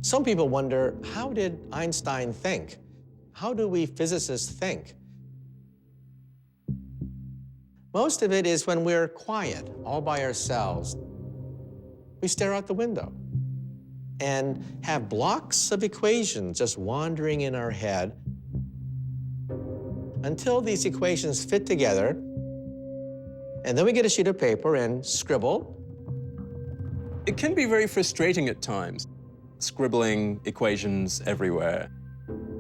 Some people wonder, how did Einstein think? How do we physicists think? Most of it is when we're quiet, all by ourselves. We stare out the window and have blocks of equations just wandering in our head until these equations fit together, and then we get a sheet of paper and scribble. It can be very frustrating at times, scribbling equations everywhere.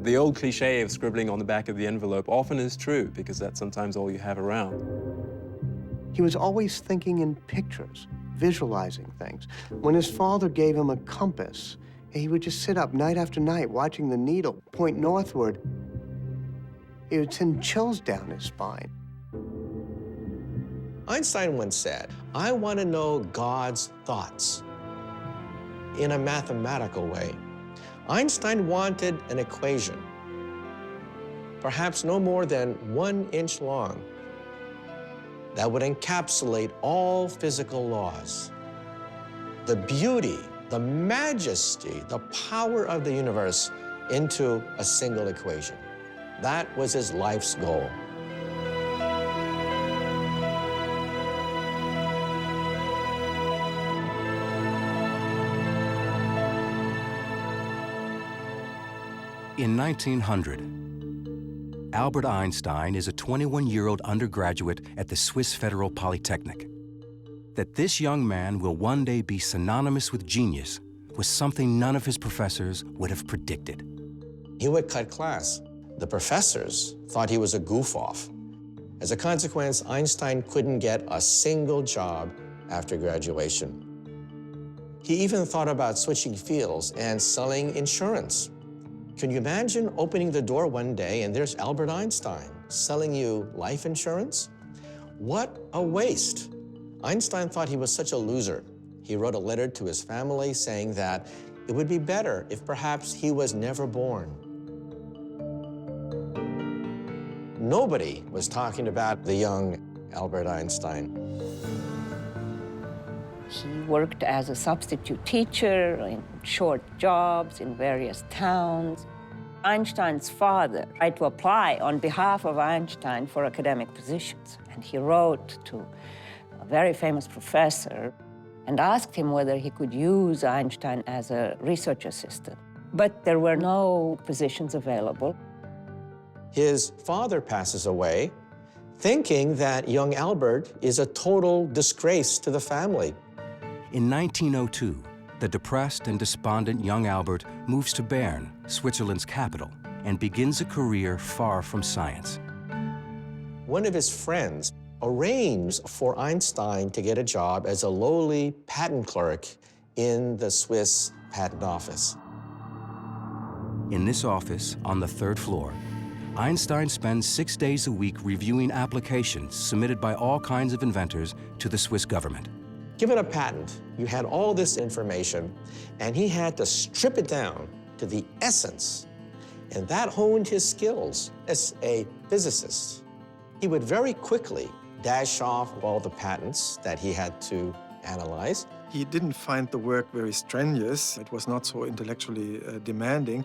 The old cliche of scribbling on the back of the envelope often is true because that's sometimes all you have around. He was always thinking in pictures, visualizing things. When his father gave him a compass, he would just sit up night after night watching the needle point northward. It would send chills down his spine. Einstein once said, "I want to know God's thoughts in a mathematical way." Einstein wanted an equation, perhaps no more than 1 inch long, that would encapsulate all physical laws. The beauty, the majesty, the power of the universe into a single equation. That was his life's goal. In 1900, Albert Einstein is a 21-year-old undergraduate at the Swiss Federal Polytechnic. That this young man will one day be synonymous with genius was something none of his professors would have predicted. He would cut class. The professors thought he was a goof-off. As a consequence, Einstein couldn't get a single job after graduation. He even thought about switching fields and selling insurance. Can you imagine opening the door one day and there's Albert Einstein selling you life insurance? What a waste. Einstein thought he was such a loser. He wrote a letter to his family saying that it would be better if perhaps he was never born. Nobody was talking about the young Albert Einstein. He worked as a substitute teacher in short jobs in various towns. Einstein's father tried to apply on behalf of Einstein for academic positions. And he wrote to a very famous professor and asked him whether he could use Einstein as a research assistant. But there were no positions available. His father passes away, thinking that young Albert is a total disgrace to the family. In 1902, the depressed and despondent young Albert moves to Bern, Switzerland's capital, and begins a career far from science. One of his friends arranged for Einstein to get a job as a lowly patent clerk in the Swiss patent office. In this office, on the 3rd floor, Einstein spends 6 days a week reviewing applications submitted by all kinds of inventors to the Swiss government. Given a patent, you had all this information, and he had to strip it down to the essence, and that honed his skills as a physicist. He would very quickly dash off all the patents that he had to analyze. He didn't find the work very strenuous. It was not so intellectually demanding.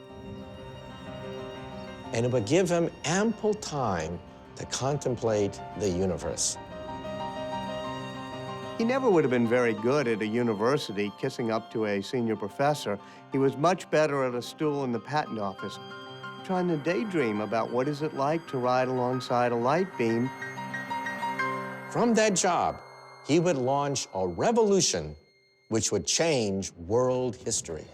And it would give him ample time to contemplate the universe. He never would have been very good at a university kissing up to a senior professor. He was much better at a stool in the patent office, trying to daydream about what is it like to ride alongside a light beam. From that job, he would launch a revolution which would change world history.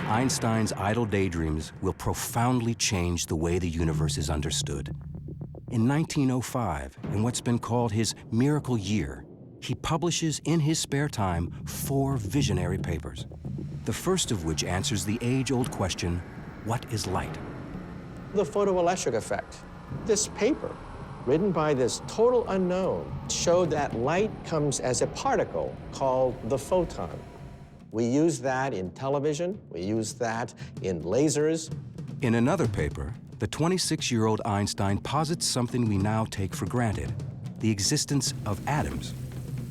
Einstein's idle daydreams will profoundly change the way the universe is understood. In 1905, in what's been called his miracle year, he publishes in his spare time 4 visionary papers, the first of which answers the age-old question, what is light? The photoelectric effect. This paper, written by this total unknown, showed that light comes as a particle called the photon. We use that in television, we use that in lasers. In another paper, the 26-year-old Einstein posits something we now take for granted, the existence of atoms.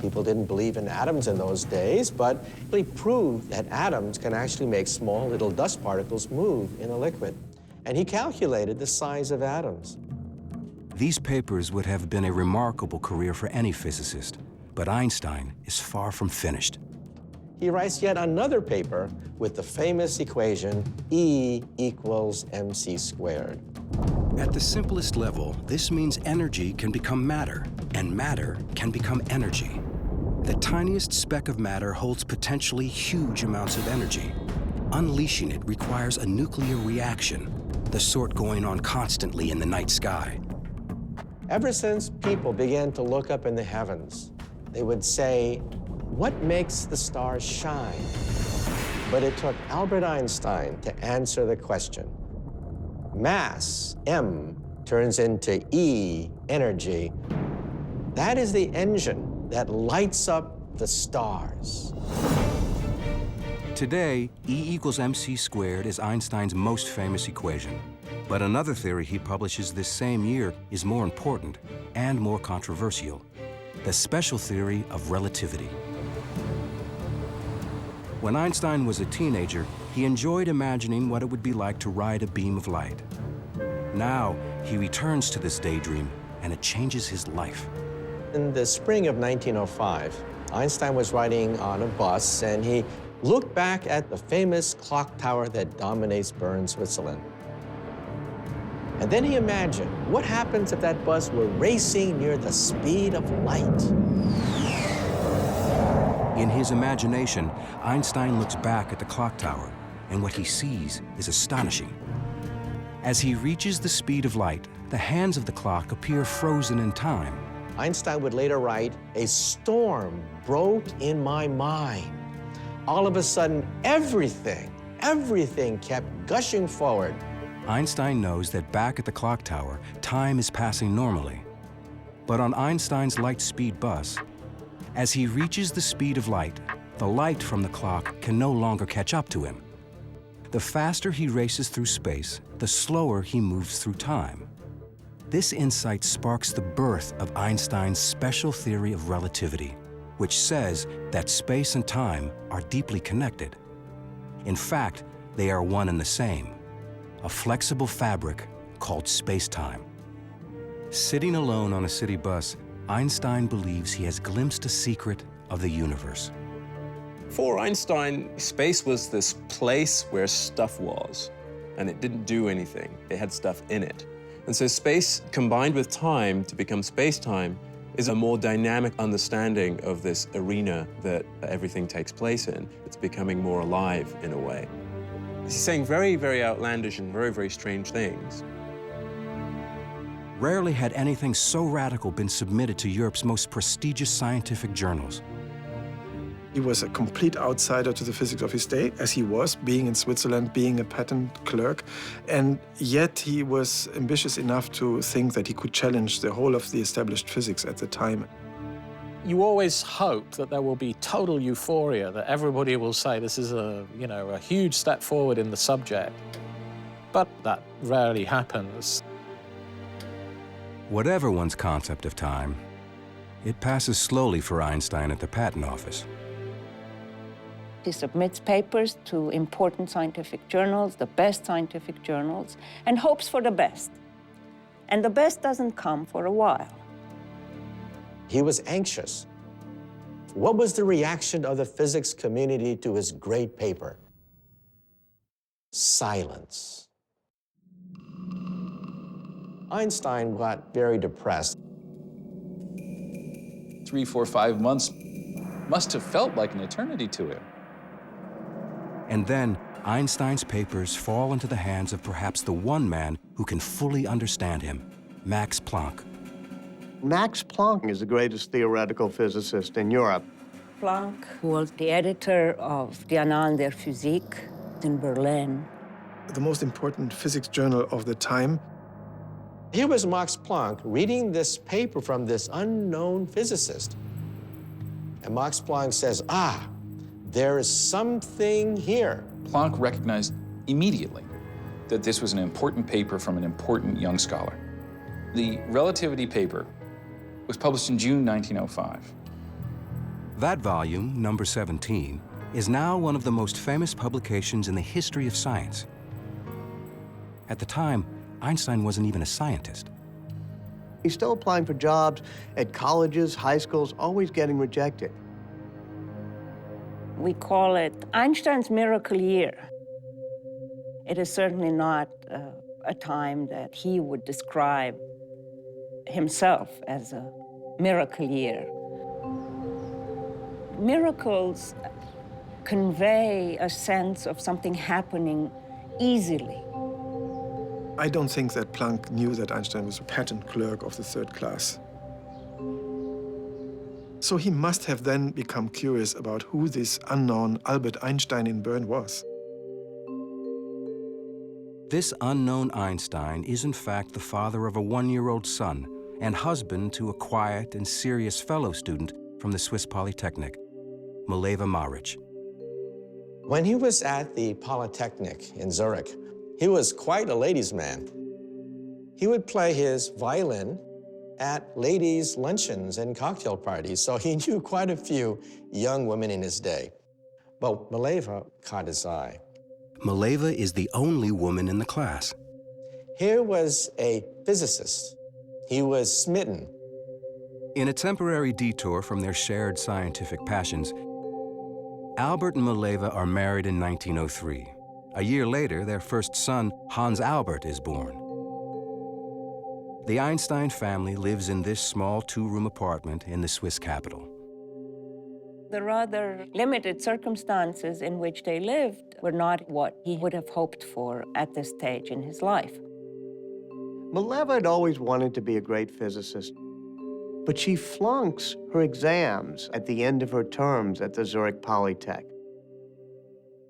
People didn't believe in atoms in those days, but he proved that atoms can actually make small little dust particles move in a liquid. And he calculated the size of atoms. These papers would have been a remarkable career for any physicist, but Einstein is far from finished. He writes yet another paper with the famous equation E equals mc squared. At the simplest level, this means energy can become matter, and matter can become energy. The tiniest speck of matter holds potentially huge amounts of energy. Unleashing it requires a nuclear reaction, the sort going on constantly in the night sky. Ever since people began to look up in the heavens, they would say, what makes the stars shine? But it took Albert Einstein to answer the question. Mass, M, turns into E, energy. That is the engine that lights up the stars. Today, E equals mc squared is Einstein's most famous equation. But another theory he publishes this same year is more important and more controversial: the special theory of relativity. When Einstein was a teenager, he enjoyed imagining what it would be like to ride a beam of light. Now, he returns to this daydream, and it changes his life. In the spring of 1905, Einstein was riding on a bus, and he looked back at the famous clock tower that dominates Bern, Switzerland. And then he imagined, what happens if that bus were racing near the speed of light? In his imagination, Einstein looks back at the clock tower, and what he sees is astonishing. As he reaches the speed of light, the hands of the clock appear frozen in time. Einstein would later write, a storm broke in my mind. All of a sudden, everything kept gushing forward. Einstein knows that back at the clock tower, time is passing normally. But on Einstein's light-speed bus, as he reaches the speed of light, the light from the clock can no longer catch up to him. The faster he races through space, the slower he moves through time. This insight sparks the birth of Einstein's special theory of relativity, which says that space and time are deeply connected. In fact, they are one and the same, a flexible fabric called space-time. Sitting alone on a city bus, Einstein believes he has glimpsed a secret of the universe. For Einstein, space was this place where stuff was, and it didn't do anything. It had stuff in it. And so space combined with time to become space-time is a more dynamic understanding of this arena that everything takes place in. It's becoming more alive in a way. He's saying very, very outlandish and very, very strange things. Rarely had anything so radical been submitted to Europe's most prestigious scientific journals. He was a complete outsider to the physics of his day, as he was, being in Switzerland, being a patent clerk. And yet he was ambitious enough to think that he could challenge the whole of the established physics at the time. You always hope that there will be total euphoria, that everybody will say this is a huge step forward in the subject. But that rarely happens. Whatever one's concept of time, it passes slowly for Einstein at the patent office. He submits papers to important scientific journals, the best scientific journals, and hopes for the best. And the best doesn't come for a while. He was anxious. What was the reaction of the physics community to his great paper? Silence. Einstein got very depressed. 3, 4, 5 months must have felt like an eternity to him. And then Einstein's papers fall into the hands of perhaps the one man who can fully understand him, Max Planck. Max Planck is the greatest theoretical physicist in Europe. Planck was the editor of the Annalen der Physik in Berlin. The most important physics journal of the time. Here was Max Planck reading this paper from this unknown physicist. And Max Planck says, there is something here. Planck recognized immediately that this was an important paper from an important young scholar. The Relativity paper was published in June 1905. That volume, number 17, is now one of the most famous publications in the history of science. At the time, Einstein wasn't even a scientist. He's still applying for jobs at colleges, high schools, always getting rejected. We call it Einstein's miracle year. It is certainly not a time that he would describe himself as a miracle year. Miracles convey a sense of something happening easily. I don't think that Planck knew that Einstein was a patent clerk of the third class. So he must have then become curious about who this unknown Albert Einstein in Bern was. This unknown Einstein is in fact the father of a 1-year-old son and husband to a quiet and serious fellow student from the Swiss Polytechnic, Mileva Maric. When he was at the Polytechnic in Zurich, he was quite a ladies' man. He would play his violin at ladies' luncheons and cocktail parties, so he knew quite a few young women in his day. But Mileva caught his eye. Mileva is the only woman in the class. Here was a physicist. He was smitten. In a temporary detour from their shared scientific passions, Albert and Mileva are married in 1903. A year later, their first son, Hans Albert, is born. The Einstein family lives in this small 2-room apartment in the Swiss capital. The rather limited circumstances in which they lived were not what he would have hoped for at this stage in his life. Mileva had always wanted to be a great physicist, but she flunks her exams at the end of her terms at the Zurich Polytech.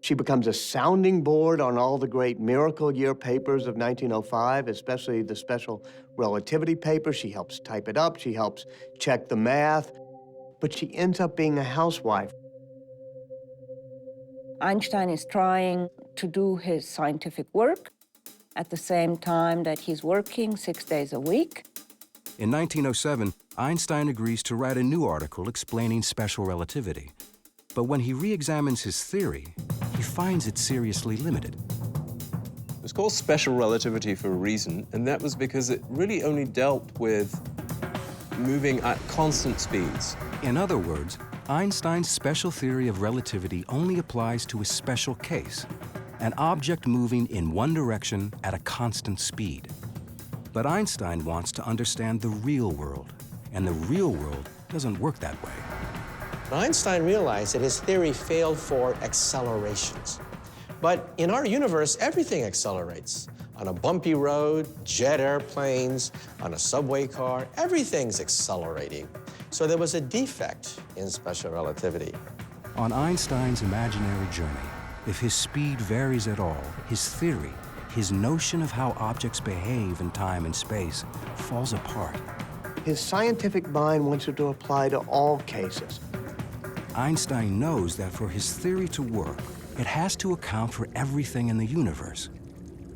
She becomes a sounding board on all the great miracle year papers of 1905, especially the special relativity paper. She helps type it up, she helps check the math, but she ends up being a housewife. Einstein is trying to do his scientific work at the same time that he's working 6 days a week. In 1907, Einstein agrees to write a new article explaining special relativity. But when he re-examines his theory, he finds it seriously limited. It was called special relativity for a reason, and that was because it really only dealt with moving at constant speeds. In other words, Einstein's special theory of relativity only applies to a special case, an object moving in one direction at a constant speed. But Einstein wants to understand the real world, and the real world doesn't work that way. Einstein realized that his theory failed for accelerations. But in our universe, everything accelerates. On a bumpy road, jet airplanes, on a subway car, everything's accelerating. So there was a defect in special relativity. On Einstein's imaginary journey, if his speed varies at all, his theory, his notion of how objects behave in time and space, falls apart. His scientific mind wants it to apply to all cases. Einstein knows that for his theory to work, it has to account for everything in the universe.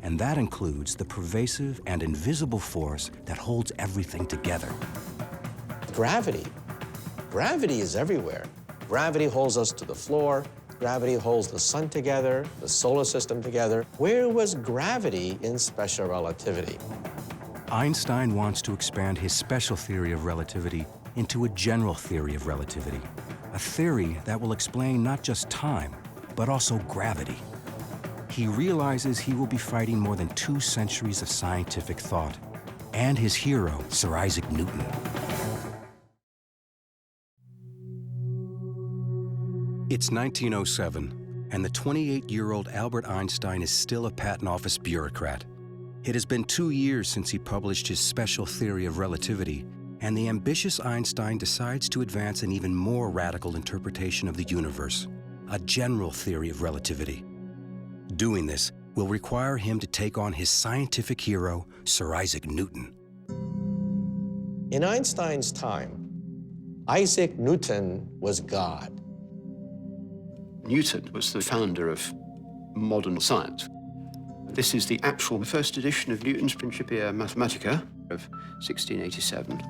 And that includes the pervasive and invisible force that holds everything together. Gravity. Gravity is everywhere. Gravity holds us to the floor. Gravity holds the sun together, the solar system together. Where was gravity in special relativity? Einstein wants to expand his special theory of relativity into a general theory of relativity, a theory that will explain not just time, but also gravity. He realizes he will be fighting more than 2 centuries of scientific thought, and his hero, Sir Isaac Newton. It's 1907, and the 28-year-old Albert Einstein is still a patent office bureaucrat. It has been 2 years since he published his special theory of relativity, and the ambitious Einstein decides to advance an even more radical interpretation of the universe, a general theory of relativity. Doing this will require him to take on his scientific hero, Sir Isaac Newton. In Einstein's time, Isaac Newton was God. Newton was the founder of modern science. This is the actual first edition of Newton's Principia Mathematica of 1687.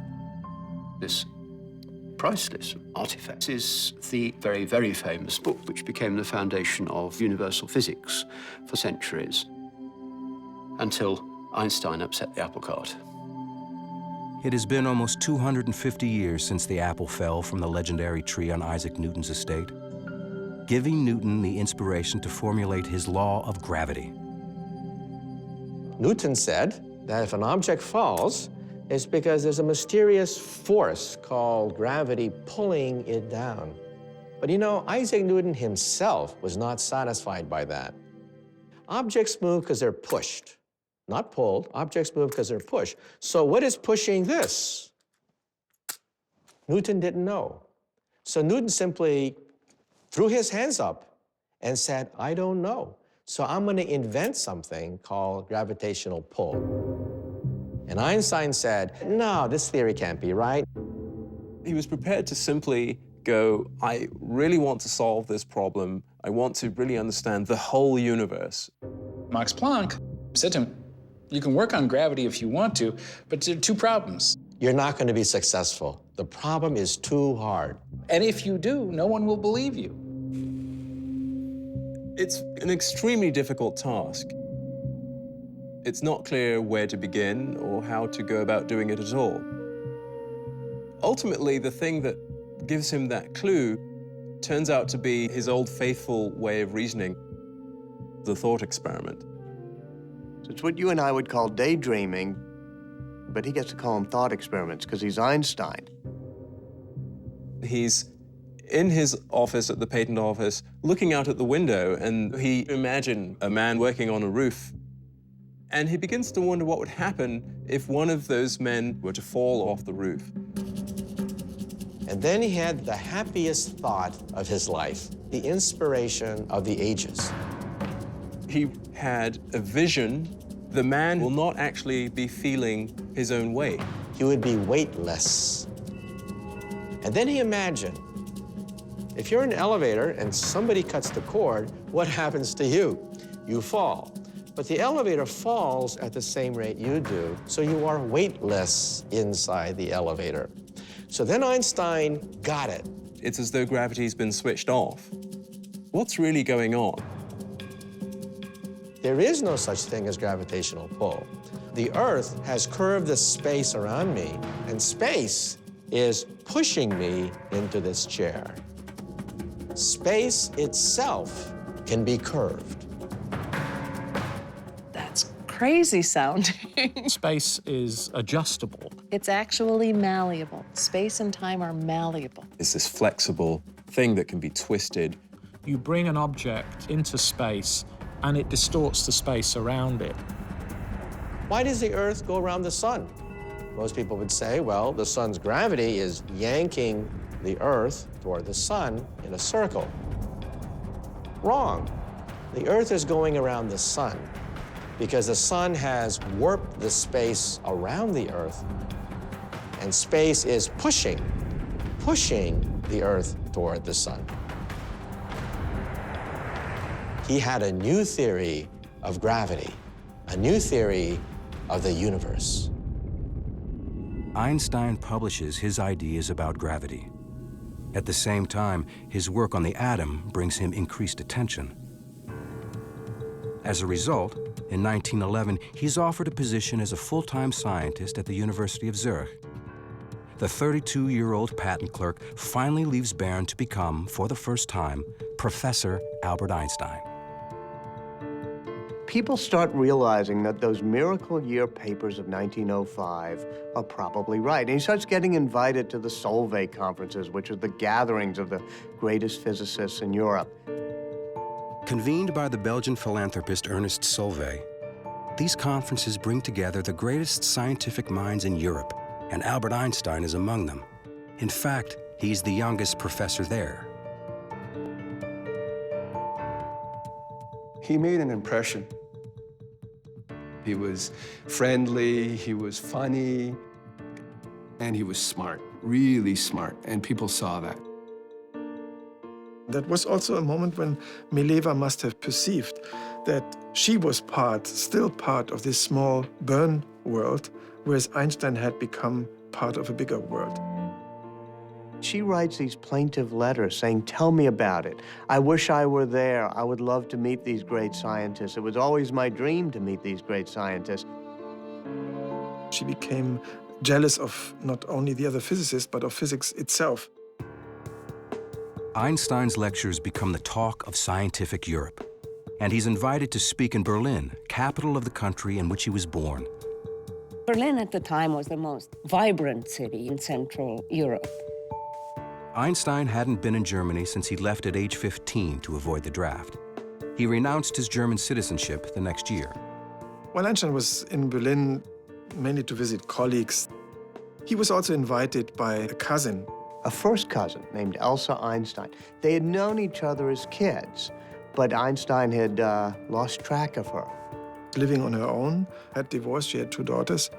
This priceless artifacts is the very, very famous book which became the foundation of universal physics for centuries, until Einstein upset the apple cart. It has been almost 250 years since the apple fell from the legendary tree on Isaac Newton's estate, giving Newton the inspiration to formulate his law of gravity. Newton said that if an object falls, it's because there's a mysterious force called gravity pulling it down. But you know, Isaac Newton himself was not satisfied by that. Objects move because they're pushed, not pulled. Objects move because they're pushed. So what is pushing this? Newton didn't know. So Newton simply threw his hands up and said, I don't know. So I'm going to invent something called gravitational pull. And Einstein said, no, this theory can't be right. He was prepared to simply go, I really want to solve this problem. I want to really understand the whole universe. Max Planck said to him, you can work on gravity if you want to, but there are two problems. You're not going to be successful. The problem is too hard. And if you do, no one will believe you. It's an extremely difficult task. It's not clear where to begin or how to go about doing it at all. Ultimately, the thing that gives him that clue turns out to be his old faithful way of reasoning, the thought experiment. So it's what you and I would call daydreaming, but he gets to call them thought experiments because he's Einstein. He's in his office at the patent office, looking out at the window, and he imagined a man working on a roof. And he begins to wonder what would happen if one of those men were to fall off the roof. And then he had the happiest thought of his life, the inspiration of the ages. He had a vision. The man will not actually be feeling his own weight. He would be weightless. And then he imagined, if you're in an elevator and somebody cuts the cord, what happens to you? You fall. But the elevator falls at the same rate you do, so you are weightless inside the elevator. So then Einstein got it. It's as though gravity's been switched off. What's really going on? There is no such thing as gravitational pull. The Earth has curved the space around me, and space is pushing me into this chair. Space itself can be curved. That's crazy sounding. Space is adjustable. It's actually malleable. Space and time are malleable. It's this flexible thing that can be twisted. You bring an object into space, and it distorts the space around it. Why does the Earth go around the sun? Most people would say, well, the sun's gravity is yanking the Earth toward the sun in a circle. Wrong. The Earth is going around the sun because the sun has warped the space around the Earth, and space is pushing the Earth toward the sun. He had a new theory of gravity, a new theory of the universe. Einstein publishes his ideas about gravity. At the same time, his work on the atom brings him increased attention. As a result, in 1911, he's offered a position as a full-time scientist at the University of Zurich. The 32-year-old patent clerk finally leaves Bern to become, for the first time, Professor Albert Einstein. People start realizing that those miracle year papers of 1905 are probably right. And he starts getting invited to the Solvay conferences, which are the gatherings of the greatest physicists in Europe. Convened by the Belgian philanthropist Ernest Solvay, these conferences bring together the greatest scientific minds in Europe, and Albert Einstein is among them. In fact, he's the youngest professor there. He made an impression. He was friendly, he was funny, and he was smart, really smart, and people saw that. That was also a moment when Mileva must have perceived that she was still part of this small Bern world, whereas Einstein had become part of a bigger world. She writes these plaintive letters saying, tell me about it. I wish I were there. I would love to meet these great scientists. It was always my dream to meet these great scientists. She became jealous of not only the other physicists, but of physics itself. Einstein's lectures become the talk of scientific Europe, and he's invited to speak in Berlin, capital of the country in which he was born. Berlin at the time was the most vibrant city in Central Europe. Einstein hadn't been in Germany since he left at age 15 to avoid the draft. He renounced his German citizenship the next year. While Einstein was in Berlin, mainly to visit colleagues, he was also invited by a cousin. A first cousin named Elsa Einstein. They had known each other as kids, but Einstein had lost track of her. Living on her own, had divorced, she had 2 daughters.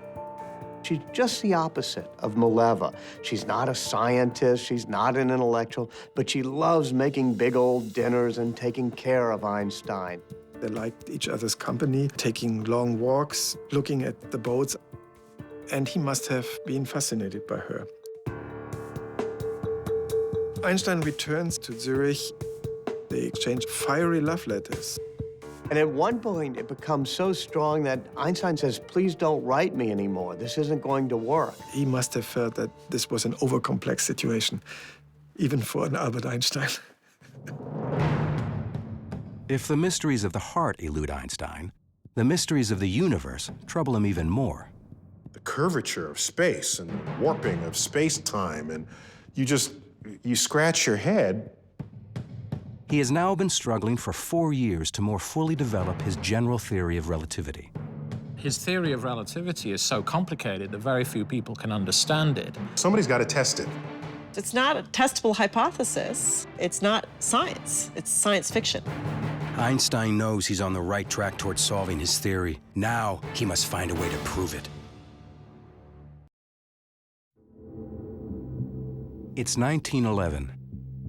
She's just the opposite of Mileva. She's not a scientist, she's not an intellectual, but she loves making big old dinners and taking care of Einstein. They liked each other's company, taking long walks, looking at the boats, and he must have been fascinated by her. Einstein returns to Zurich. They exchange fiery love letters. And at one point, it becomes so strong that Einstein says, please don't write me anymore. This isn't going to work. He must have felt that this was an overcomplex situation, even for an Albert Einstein. If the mysteries of the heart elude Einstein, the mysteries of the universe trouble him even more. The curvature of space and warping of space-time, and you scratch your head. He has now been struggling for 4 years to more fully develop his general theory of relativity. His theory of relativity is so complicated that very few people can understand it. Somebody's got to test it. It's not a testable hypothesis. It's not science. It's science fiction. Einstein knows he's on the right track towards solving his theory. Now he must find a way to prove it. It's 1911.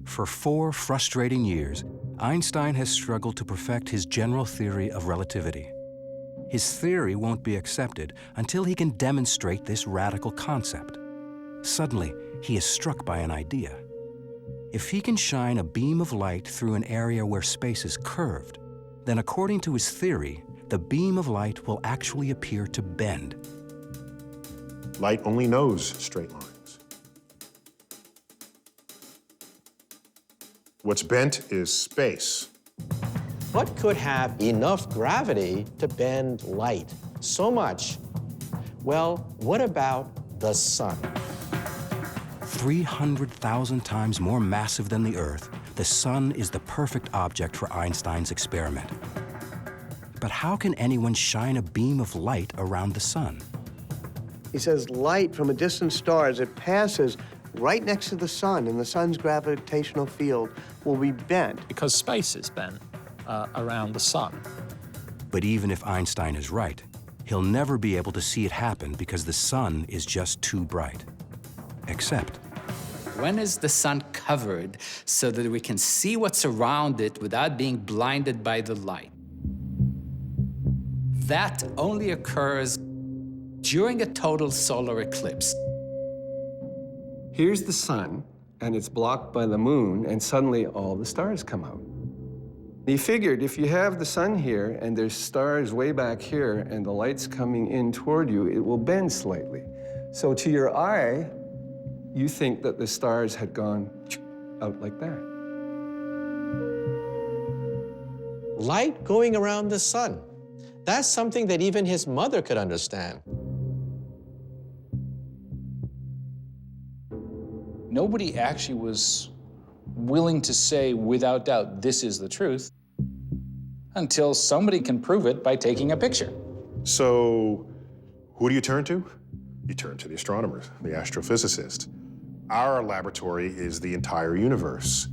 For 4 frustrating years, Einstein has struggled to perfect his general theory of relativity. His theory won't be accepted until he can demonstrate this radical concept. Suddenly, he is struck by an idea. If he can shine a beam of light through an area where space is curved, then according to his theory, the beam of light will actually appear to bend. Light only knows straight lines. What's bent is space. What could have enough gravity to bend light so much? Well, what about the sun? 300,000 times more massive than the Earth, the sun is the perfect object for Einstein's experiment. But how can anyone shine a beam of light around the sun? He says light from a distant star, as it passes right next to the sun, and the sun's gravitational field will be bent. Because space is bent around the sun. But even if Einstein is right, he'll never be able to see it happen because the sun is just too bright. Except, when is the sun covered so that we can see what's around it without being blinded by the light? That only occurs during a total solar eclipse. Here's the sun, and it's blocked by the moon, and suddenly all the stars come out. He figured if you have the sun here, and there's stars way back here, and the light's coming in toward you, it will bend slightly. So to your eye, you think that the stars had gone out like that. Light going around the sun. That's something that even his mother could understand. Nobody actually was willing to say without doubt, this is the truth, until somebody can prove it by taking a picture. So who do you turn to? You turn to the astronomers, the astrophysicists. Our laboratory is the entire universe.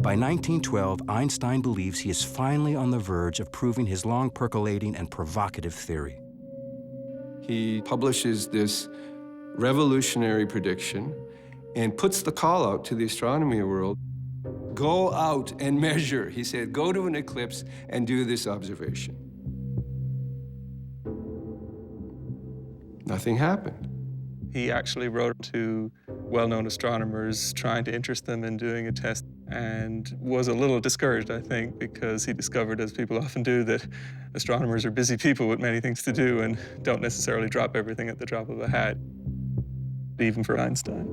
by 1912, Einstein believes he is finally on the verge of proving his long percolating and provocative theory. He publishes this revolutionary prediction and puts the call out to the astronomy world. Go out and measure. He said, go to an eclipse and do this observation. Nothing happened. He actually wrote to well-known astronomers trying to interest them in doing a test, and was a little discouraged, I think, because he discovered, as people often do, that astronomers are busy people with many things to do and don't necessarily drop everything at the drop of a hat, even for Einstein.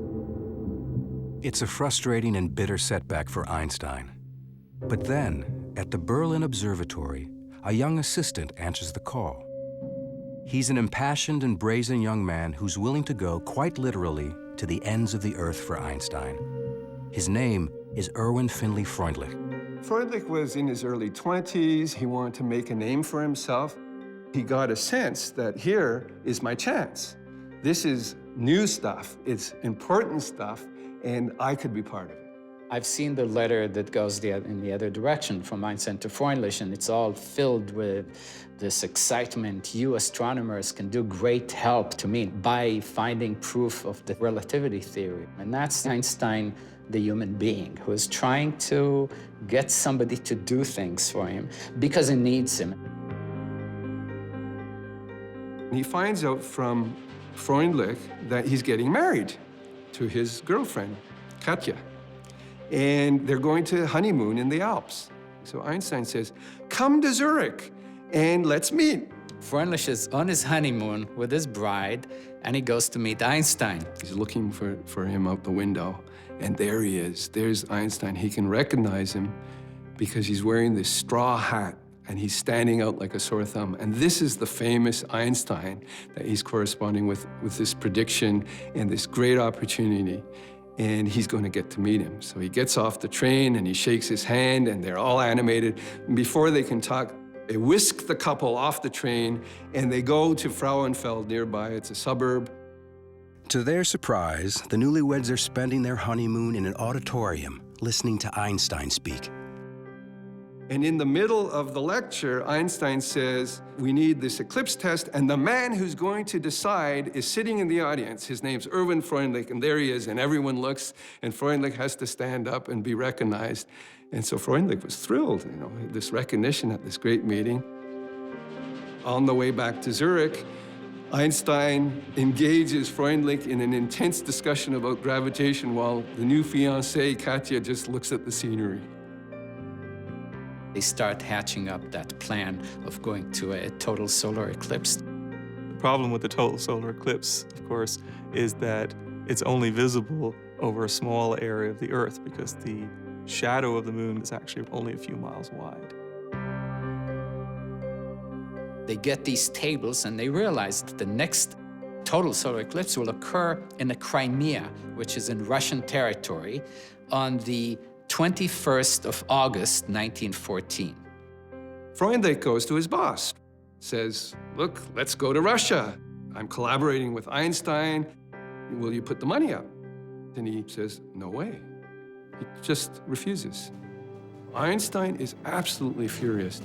It's a frustrating and bitter setback for Einstein. But then, at the Berlin Observatory, a young assistant answers the call. He's an impassioned and brazen young man who's willing to go, quite literally, to the ends of the earth for Einstein. His name is Erwin Finley Freundlich. Freundlich was in his early 20s. He wanted to make a name for himself. He got a sense that here is my chance. This is new stuff, it's important stuff, and I could be part of it. I've seen the letter that goes in the other direction from Einstein to Freundlich, and it's all filled with this excitement. You astronomers can do great help to me by finding proof of the relativity theory. And that's Einstein, the human being, who is trying to get somebody to do things for him because he needs him. He finds out from Freundlich that he's getting married to his girlfriend, Katja. And they're going to honeymoon in the Alps. So Einstein says, come to Zurich and let's meet. Freundlich is on his honeymoon with his bride, and he goes to meet Einstein. He's looking for him out the window, and there he is. There's Einstein. He can recognize him because he's wearing this straw hat, and he's standing out like a sore thumb. And this is the famous Einstein that he's corresponding with this prediction and this great opportunity. And he's going to get to meet him. So he gets off the train and he shakes his hand and they're all animated. And before they can talk, they whisk the couple off the train and they go to Frauenfeld nearby. It's a suburb. To their surprise, the newlyweds are spending their honeymoon in an auditorium, listening to Einstein speak. And in the middle of the lecture, Einstein says, we need this eclipse test, and the man who's going to decide is sitting in the audience. His name's Erwin Freundlich, and there he is, and everyone looks, and Freundlich has to stand up and be recognized. And so Freundlich was thrilled, this recognition at this great meeting. On the way back to Zurich, Einstein engages Freundlich in an intense discussion about gravitation while the new fiancée, Katja, just looks at the scenery. They start hatching up that plan of going to a total solar eclipse. The problem with the total solar eclipse, of course, is that it's only visible over a small area of the Earth because the shadow of the moon is actually only a few miles wide. They get these tables and they realize that the next total solar eclipse will occur in the Crimea, which is in Russian territory, on the 21st of August, 1914. Freundlich goes to his boss, says, look, let's go to Russia. I'm collaborating with Einstein. Will you put the money up? And he says, no way. He just refuses. Einstein is absolutely furious.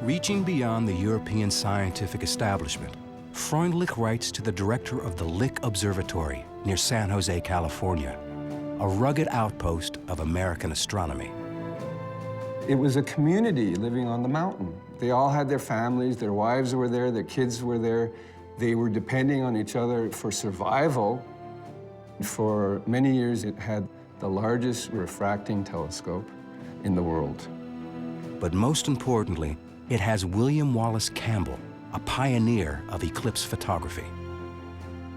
Reaching beyond the European scientific establishment, Freundlich writes to the director of the Lick Observatory near San Jose, California, a rugged outpost of American astronomy. It was a community living on the mountain. They all had their families, their wives were there, their kids were there. They were depending on each other for survival. For many years, it had the largest refracting telescope in the world. But most importantly, it has William Wallace Campbell, a pioneer of eclipse photography.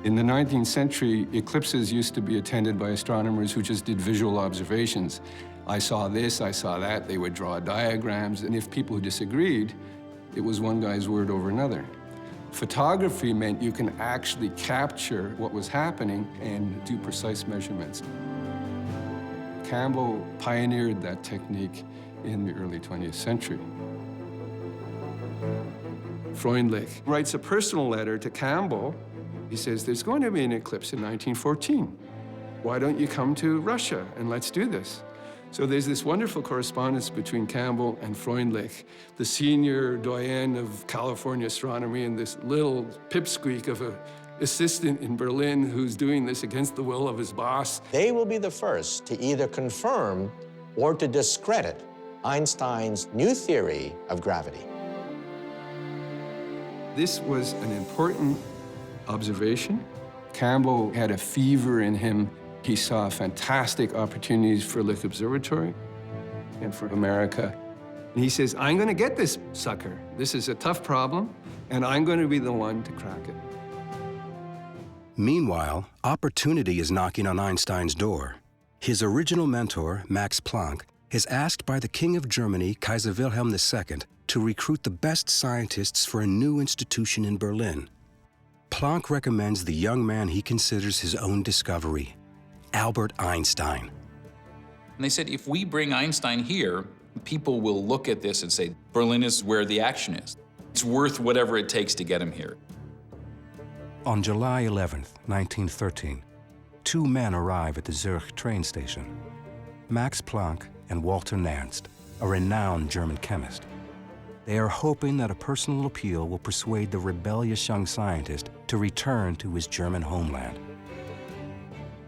In the 19th century, eclipses used to be attended by astronomers who just did visual observations. I saw this, I saw that. They would draw diagrams, and if people disagreed, it was one guy's word over another. Photography meant you can actually capture what was happening and do precise measurements. Campbell pioneered that technique in the early 20th century. Freundlich writes a personal letter to Campbell. He says, there's going to be an eclipse in 1914. Why don't you come to Russia and let's do this? So there's this wonderful correspondence between Campbell and Freundlich, the senior doyen of California astronomy and this little pipsqueak of an assistant in Berlin who's doing this against the will of his boss. They will be the first to either confirm or to discredit Einstein's new theory of gravity. This was an important observation. Campbell had a fever in him. He saw fantastic opportunities for Lick Observatory and for America. And he says, I'm going to get this sucker. This is a tough problem, and I'm going to be the one to crack it. Meanwhile, Opportunity is knocking on Einstein's door. His original mentor, Max Planck, is asked by the King of Germany, Kaiser Wilhelm II, to recruit the best scientists for a new institution in Berlin. Planck recommends the young man he considers his own discovery, Albert Einstein. And they said, if we bring Einstein here, people will look at this and say, Berlin is where the action is. It's worth whatever it takes to get him here. On July 11th, 1913, two men arrive at the Zurich train station, Max Planck and Walter Nernst, a renowned German chemist. They are hoping that a personal appeal will persuade the rebellious young scientist to return to his German homeland.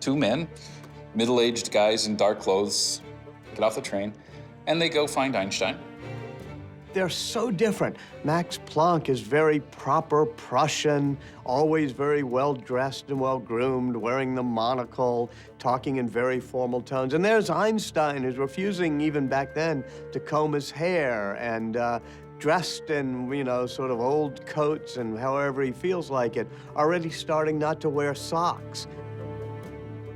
Two men, middle-aged guys in dark clothes, get off the train, and they go find Einstein. They're so different. Max Planck is very proper Prussian, always very well-dressed and well-groomed, wearing the monocle, talking in very formal tones. And there's Einstein, who's refusing, even back then, to comb his hair and dressed in, you know, sort of old coats and however he feels like it, already starting not to wear socks.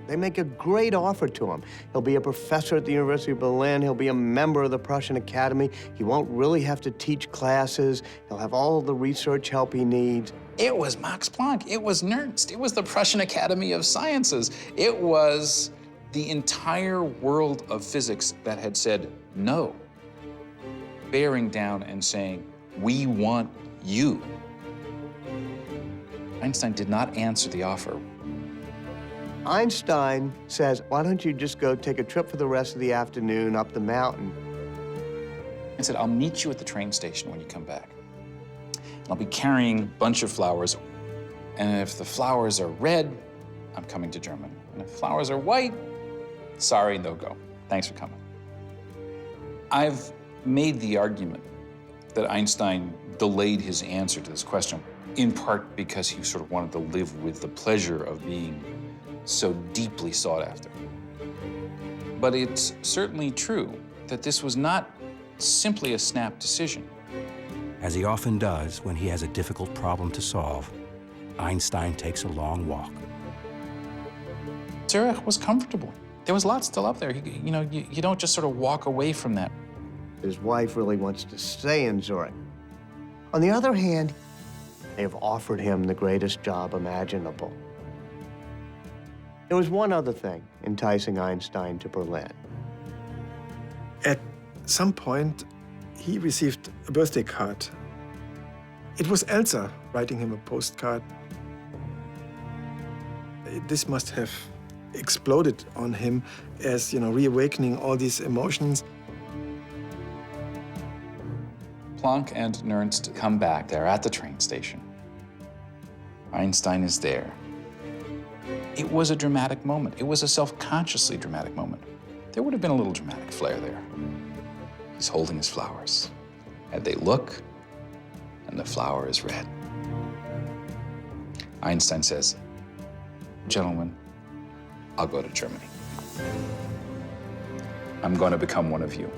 They make a great offer to him. He'll be a professor at the University of Berlin. He'll be a member of the Prussian Academy. He won't really have to teach classes. He'll have all of the research help he needs. It was Max Planck. It was Nernst. It was the Prussian Academy of Sciences. It was the entire world of physics that had said no, bearing down and saying, we want you. Einstein did not answer the offer. Einstein says, why don't you just go take a trip for the rest of the afternoon up the mountain? I said, I'll meet you at the train station when you come back. And I'll be carrying a bunch of flowers. And if the flowers are red, I'm coming to Germany. And if flowers are white, sorry, no go. Thanks for coming. I've made the argument that Einstein delayed his answer to this question, in part because he sort of wanted to live with the pleasure of being so deeply sought after. But it's certainly true that this was not simply a snap decision. As he often does when he has a difficult problem to solve, Einstein takes a long walk. Zurich was comfortable. There was lots still up there. You don't just sort of walk away from that. His wife really wants to stay in Zurich. On the other hand, they've offered him the greatest job imaginable. There was one other thing enticing Einstein to Berlin. At some point, he received a birthday card. It was Elsa writing him a postcard. This must have exploded on him as, reawakening all these emotions. Planck and Nernst come back. They're at the train station. Einstein is there. It was a dramatic moment. It was a self-consciously dramatic moment. There would have been a little dramatic flair there. He's holding his flowers, and they look, and the flower is red. Einstein says, gentlemen, I'll go to Germany. I'm going to become one of you.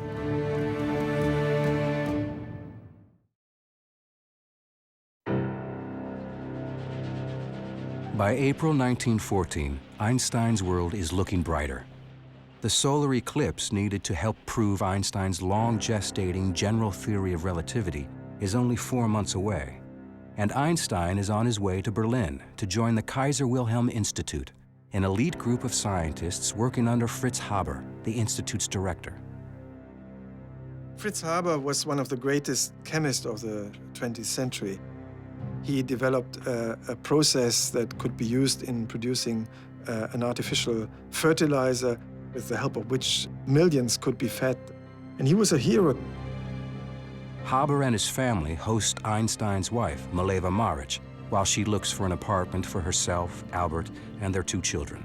By April 1914, Einstein's world is looking brighter. The solar eclipse needed to help prove Einstein's long-gestating general theory of relativity is only 4 months away, and Einstein is on his way to Berlin to join the Kaiser Wilhelm Institute, an elite group of scientists working under Fritz Haber, the institute's director. Fritz Haber was one of the greatest chemists of the 20th century. He developed a process that could be used in producing an artificial fertilizer with the help of which millions could be fed. And he was a hero. Haber and his family host Einstein's wife, Mileva Maric, while she looks for an apartment for herself, Albert, and their 2 children.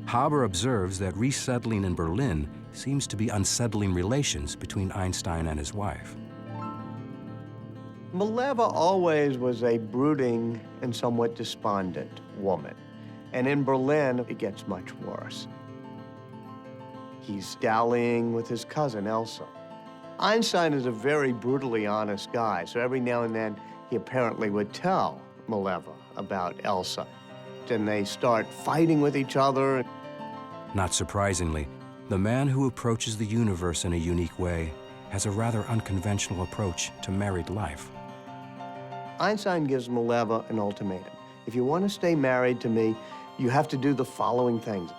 Haber observes that resettling in Berlin seems to be unsettling relations between Einstein and his wife. Mileva always was a brooding and somewhat despondent woman. And in Berlin, it gets much worse. He's dallying with his cousin, Elsa. Einstein is a very brutally honest guy, so every now and then he apparently would tell Mileva about Elsa. And they start fighting with each other. Not surprisingly, the man who approaches the universe in a unique way has a rather unconventional approach to married life. Einstein gives Mileva an ultimatum. If you want to stay married to me, you have to do the following things.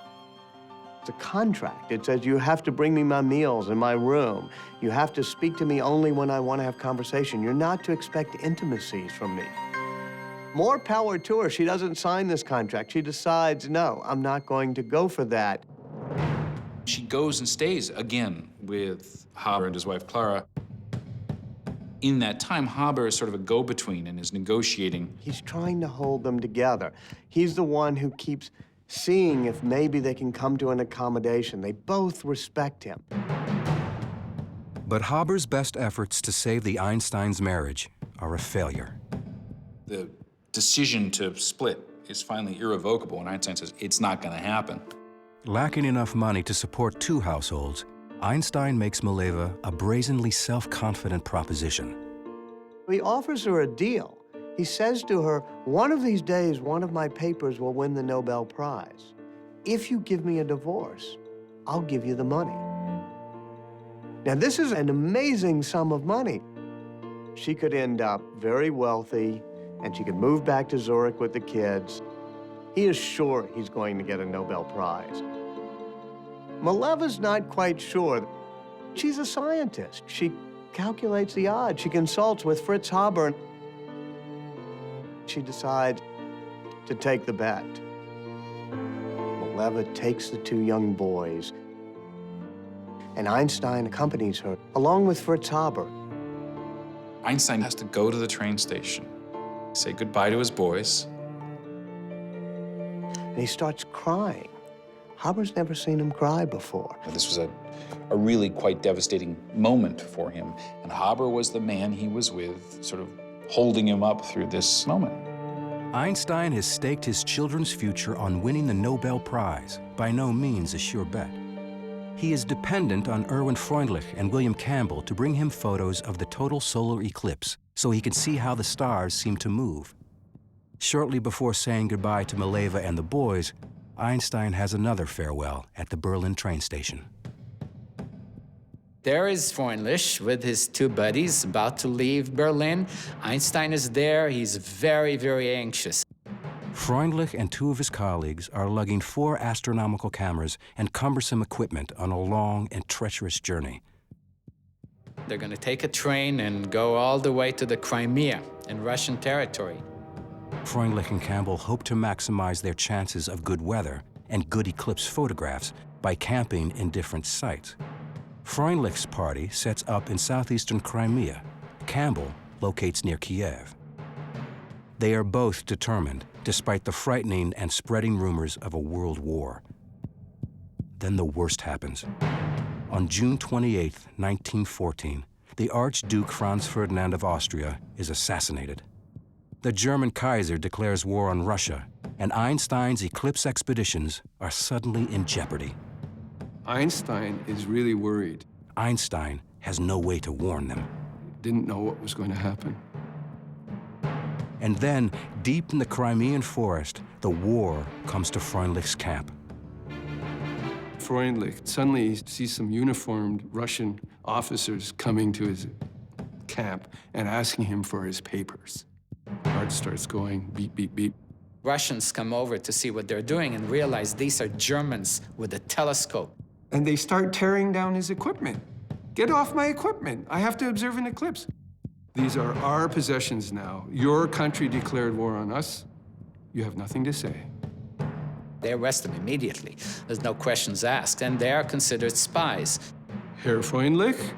It's a contract. It says you have to bring me my meals in my room. You have to speak to me only when I want to have conversation. You're not to expect intimacies from me. More power to her. She doesn't sign this contract. She decides, no, I'm not going to go for that. She goes and stays again with Haber and his wife Clara. In that time, Haber is sort of a go-between and is negotiating. He's trying to hold them together. He's the one who keeps seeing if maybe they can come to an accommodation. They both respect him. But Haber's best efforts to save the Einsteins' marriage are a failure. The decision to split is finally irrevocable, and Einstein says it's not going to happen. Lacking enough money to support two households, Einstein makes Mileva a brazenly self-confident proposition. He offers her a deal. He says to her, one of these days, one of my papers will win the Nobel Prize. If you give me a divorce, I'll give you the money. Now, this is an amazing sum of money. She could end up very wealthy, and she could move back to Zurich with the kids. He is sure he's going to get a Nobel Prize. Mileva's not quite sure. She's a scientist. She calculates the odds. She consults with Fritz Haber. She decides to take the bet. Mileva takes the two young boys, and Einstein accompanies her, along with Fritz Haber. Einstein has to go to the train station, say goodbye to his boys. And he starts crying. Haber's never seen him cry before. This was a really quite devastating moment for him, and Haber was the man he was with, sort of holding him up through this moment. Einstein has staked his children's future on winning the Nobel Prize, by no means a sure bet. He is dependent on Erwin Freundlich and William Campbell to bring him photos of the total solar eclipse so he can see how the stars seem to move. Shortly before saying goodbye to Mileva and the boys, Einstein has another farewell at the Berlin train station. There is Freundlich with his two buddies about to leave Berlin. Einstein is there. He's very, very anxious. Freundlich and two of his colleagues are lugging 4 astronomical cameras and cumbersome equipment on a long and treacherous journey. They're going to take a train and go all the way to the Crimea in Russian territory. Freundlich and Campbell hope to maximize their chances of good weather and good eclipse photographs by camping in different sites. Freundlich's party sets up in southeastern Crimea. Campbell locates near Kiev. They are both determined, despite the frightening and spreading rumors of a world war. Then the worst happens. On June 28, 1914, the Archduke Franz Ferdinand of Austria is assassinated. The German Kaiser declares war on Russia, and Einstein's eclipse expeditions are suddenly in jeopardy. Einstein is really worried. Einstein has no way to warn them. Didn't know what was going to happen. And then, deep in the Crimean forest, the war comes to Freundlich's camp. Freundlich suddenly sees some uniformed Russian officers coming to his camp and asking him for his papers. Heart starts going beep, beep, beep. Russians come over to see what they're doing and realize these are Germans with a telescope. And they start tearing down his equipment. Get off my equipment. I have to observe an eclipse. These are our possessions now. Your country declared war on us. You have nothing to say. They arrest them immediately. There's no questions asked, and they are considered spies. Herr Freundlich,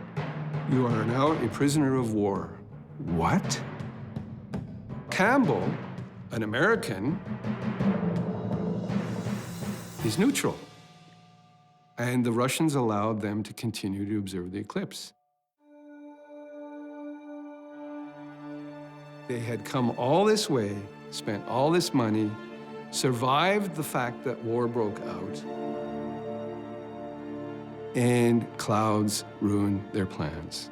you are now a prisoner of war. What? Campbell, an American, is neutral. And the Russians allowed them to continue to observe the eclipse. They had come all this way, spent all this money, survived the fact that war broke out, and clouds ruined their plans.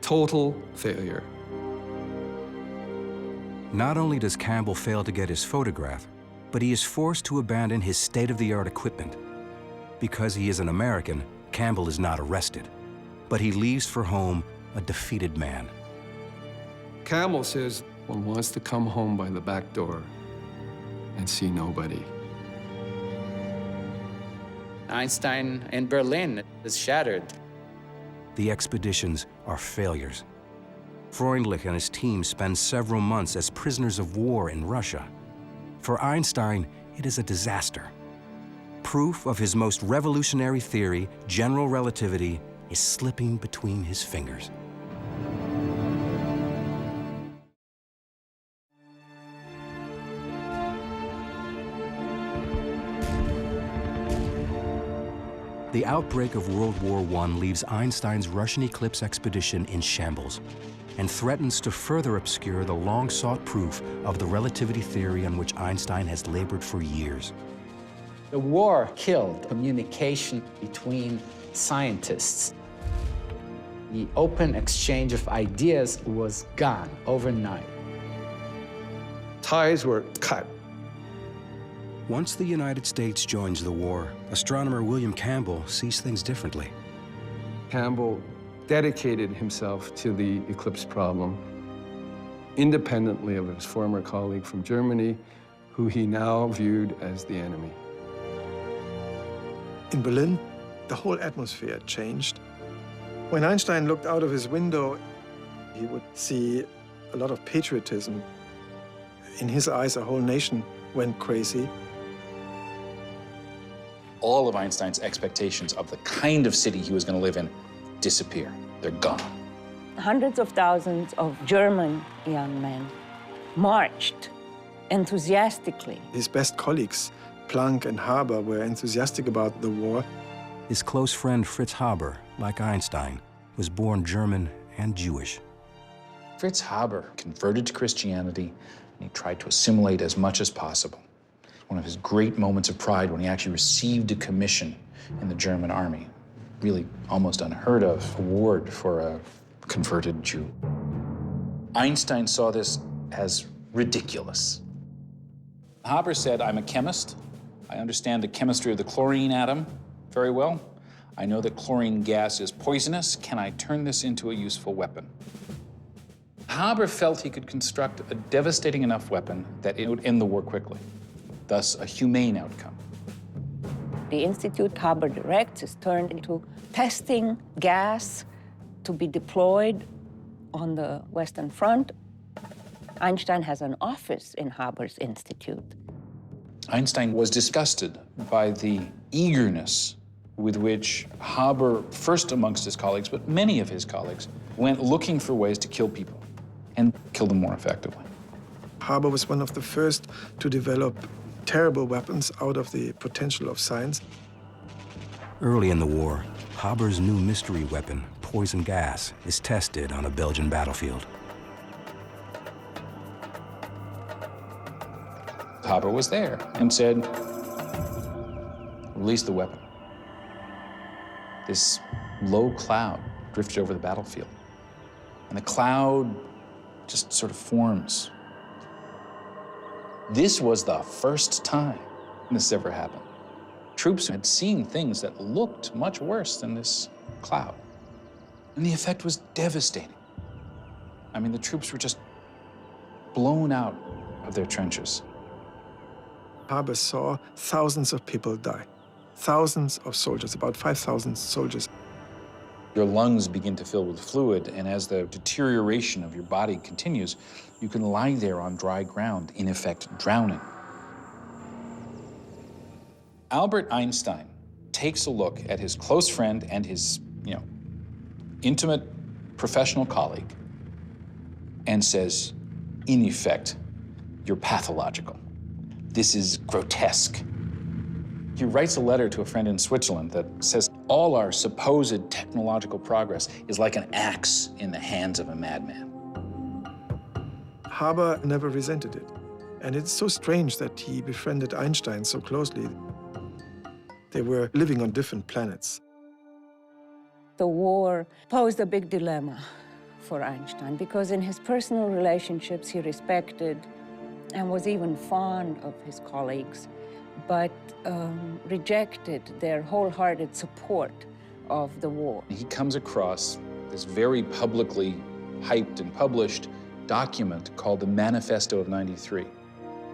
Total failure. Not only does Campbell fail to get his photograph, but he is forced to abandon his state-of-the-art equipment. Because he is an American, Campbell is not arrested, but he leaves for home a defeated man. Campbell says one wants to come home by the back door and see nobody. Einstein in Berlin is shattered. The expeditions are failures. Freundlich and his team spend several months as prisoners of war in Russia. For Einstein, it is a disaster. Proof of his most revolutionary theory, general relativity, is slipping between his fingers. The outbreak of World War I leaves Einstein's Russian eclipse expedition in shambles and threatens to further obscure the long-sought proof of the relativity theory on which Einstein has labored for years. The war killed communication between scientists. The open exchange of ideas was gone overnight. Ties were cut. Once the United States joins the war, astronomer William Campbell sees things differently. Campbell dedicated himself to the eclipse problem, independently of his former colleague from Germany, who he now viewed as the enemy. In Berlin, the whole atmosphere changed. When Einstein looked out of his window, he would see a lot of patriotism. In his eyes, a whole nation went crazy. All of Einstein's expectations of the kind of city he was going to live in disappear. They're gone. Hundreds of thousands of German young men marched enthusiastically. His best colleagues, Planck and Haber, were enthusiastic about the war. His close friend Fritz Haber, like Einstein, was born German and Jewish. Fritz Haber converted to Christianity, and he tried to assimilate as much as possible. One of his great moments of pride when he actually received a commission in the German army. Really almost unheard of award for a converted Jew. Einstein saw this as ridiculous. Haber said, I'm a chemist. I understand the chemistry of the chlorine atom very well. I know that chlorine gas is poisonous. Can I turn this into a useful weapon? Haber felt he could construct a devastating enough weapon that it would end the war quickly, thus a humane outcome. The institute Haber directs is turned into testing gas to be deployed on the Western Front. Einstein has an office in Haber's institute. Einstein was disgusted by the eagerness with which Haber, first amongst his colleagues, but many of his colleagues, went looking for ways to kill people and kill them more effectively. Haber was one of the first to develop terrible weapons out of the potential of science. Early in the war, Haber's new mystery weapon, poison gas, is tested on a Belgian battlefield. Haber was there and said, release the weapon. This low cloud drifted over the battlefield, and the cloud just sort of forms. This was the first time this ever happened. Troops had seen things that looked much worse than this cloud, and the effect was devastating. I mean, the troops were just blown out of their trenches. Haber saw thousands of people die, thousands of soldiers, about 5,000 soldiers. Your lungs begin to fill with fluid, and as the deterioration of your body continues, you can lie there on dry ground, in effect, drowning. Albert Einstein takes a look at his close friend and his, intimate professional colleague and says, in effect, you're pathological. This is grotesque. He writes a letter to a friend in Switzerland that says, all our supposed technological progress is like an axe in the hands of a madman. Haber never resented it. And it's so strange that he befriended Einstein so closely. They were living on different planets. The war posed a big dilemma for Einstein because in his personal relationships he respected and was even fond of his colleagues, but rejected their wholehearted support of the war. He comes across this very publicly hyped and published document called the Manifesto of '93,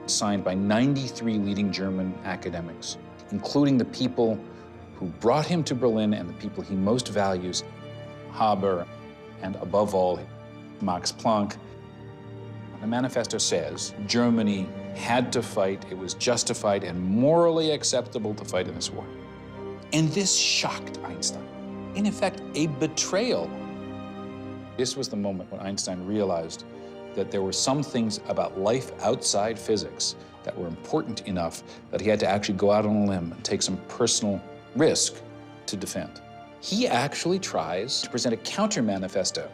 signed by 93 leading German academics, including the people who brought him to Berlin and the people he most values, Haber, and above all, Max Planck. The manifesto says Germany had to fight, it was justified and morally acceptable to fight in this war. And this shocked Einstein. In effect, a betrayal. This was the moment when Einstein realized that there were some things about life outside physics that were important enough that he had to actually go out on a limb and take some personal risk to defend. He actually tries to present a counter-manifesto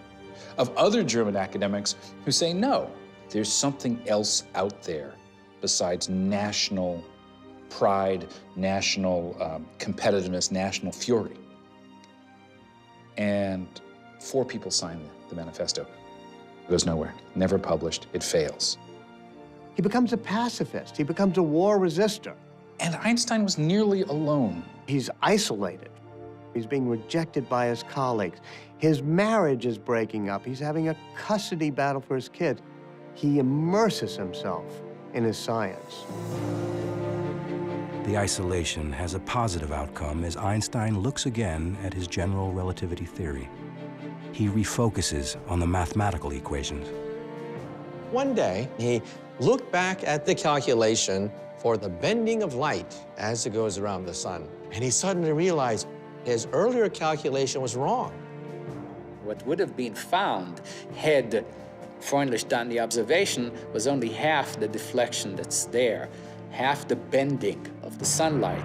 of other German academics who say, no, there's something else out there besides national pride, national competitiveness, national fury. And 4 people signed the manifesto. It goes nowhere, never published, it fails. He becomes a pacifist. He becomes a war resistor. And Einstein was nearly alone. He's isolated. He's being rejected by his colleagues. His marriage is breaking up. He's having a custody battle for his kids. He immerses himself in his science. The isolation has a positive outcome as Einstein looks again at his general relativity theory. He refocuses on the mathematical equations. One day, he looked back at the calculation for the bending of light as it goes around the sun, and he suddenly realized his earlier calculation was wrong. What would have been found had Freundlich done the observation was only half the deflection that's there, half the bending of the sunlight.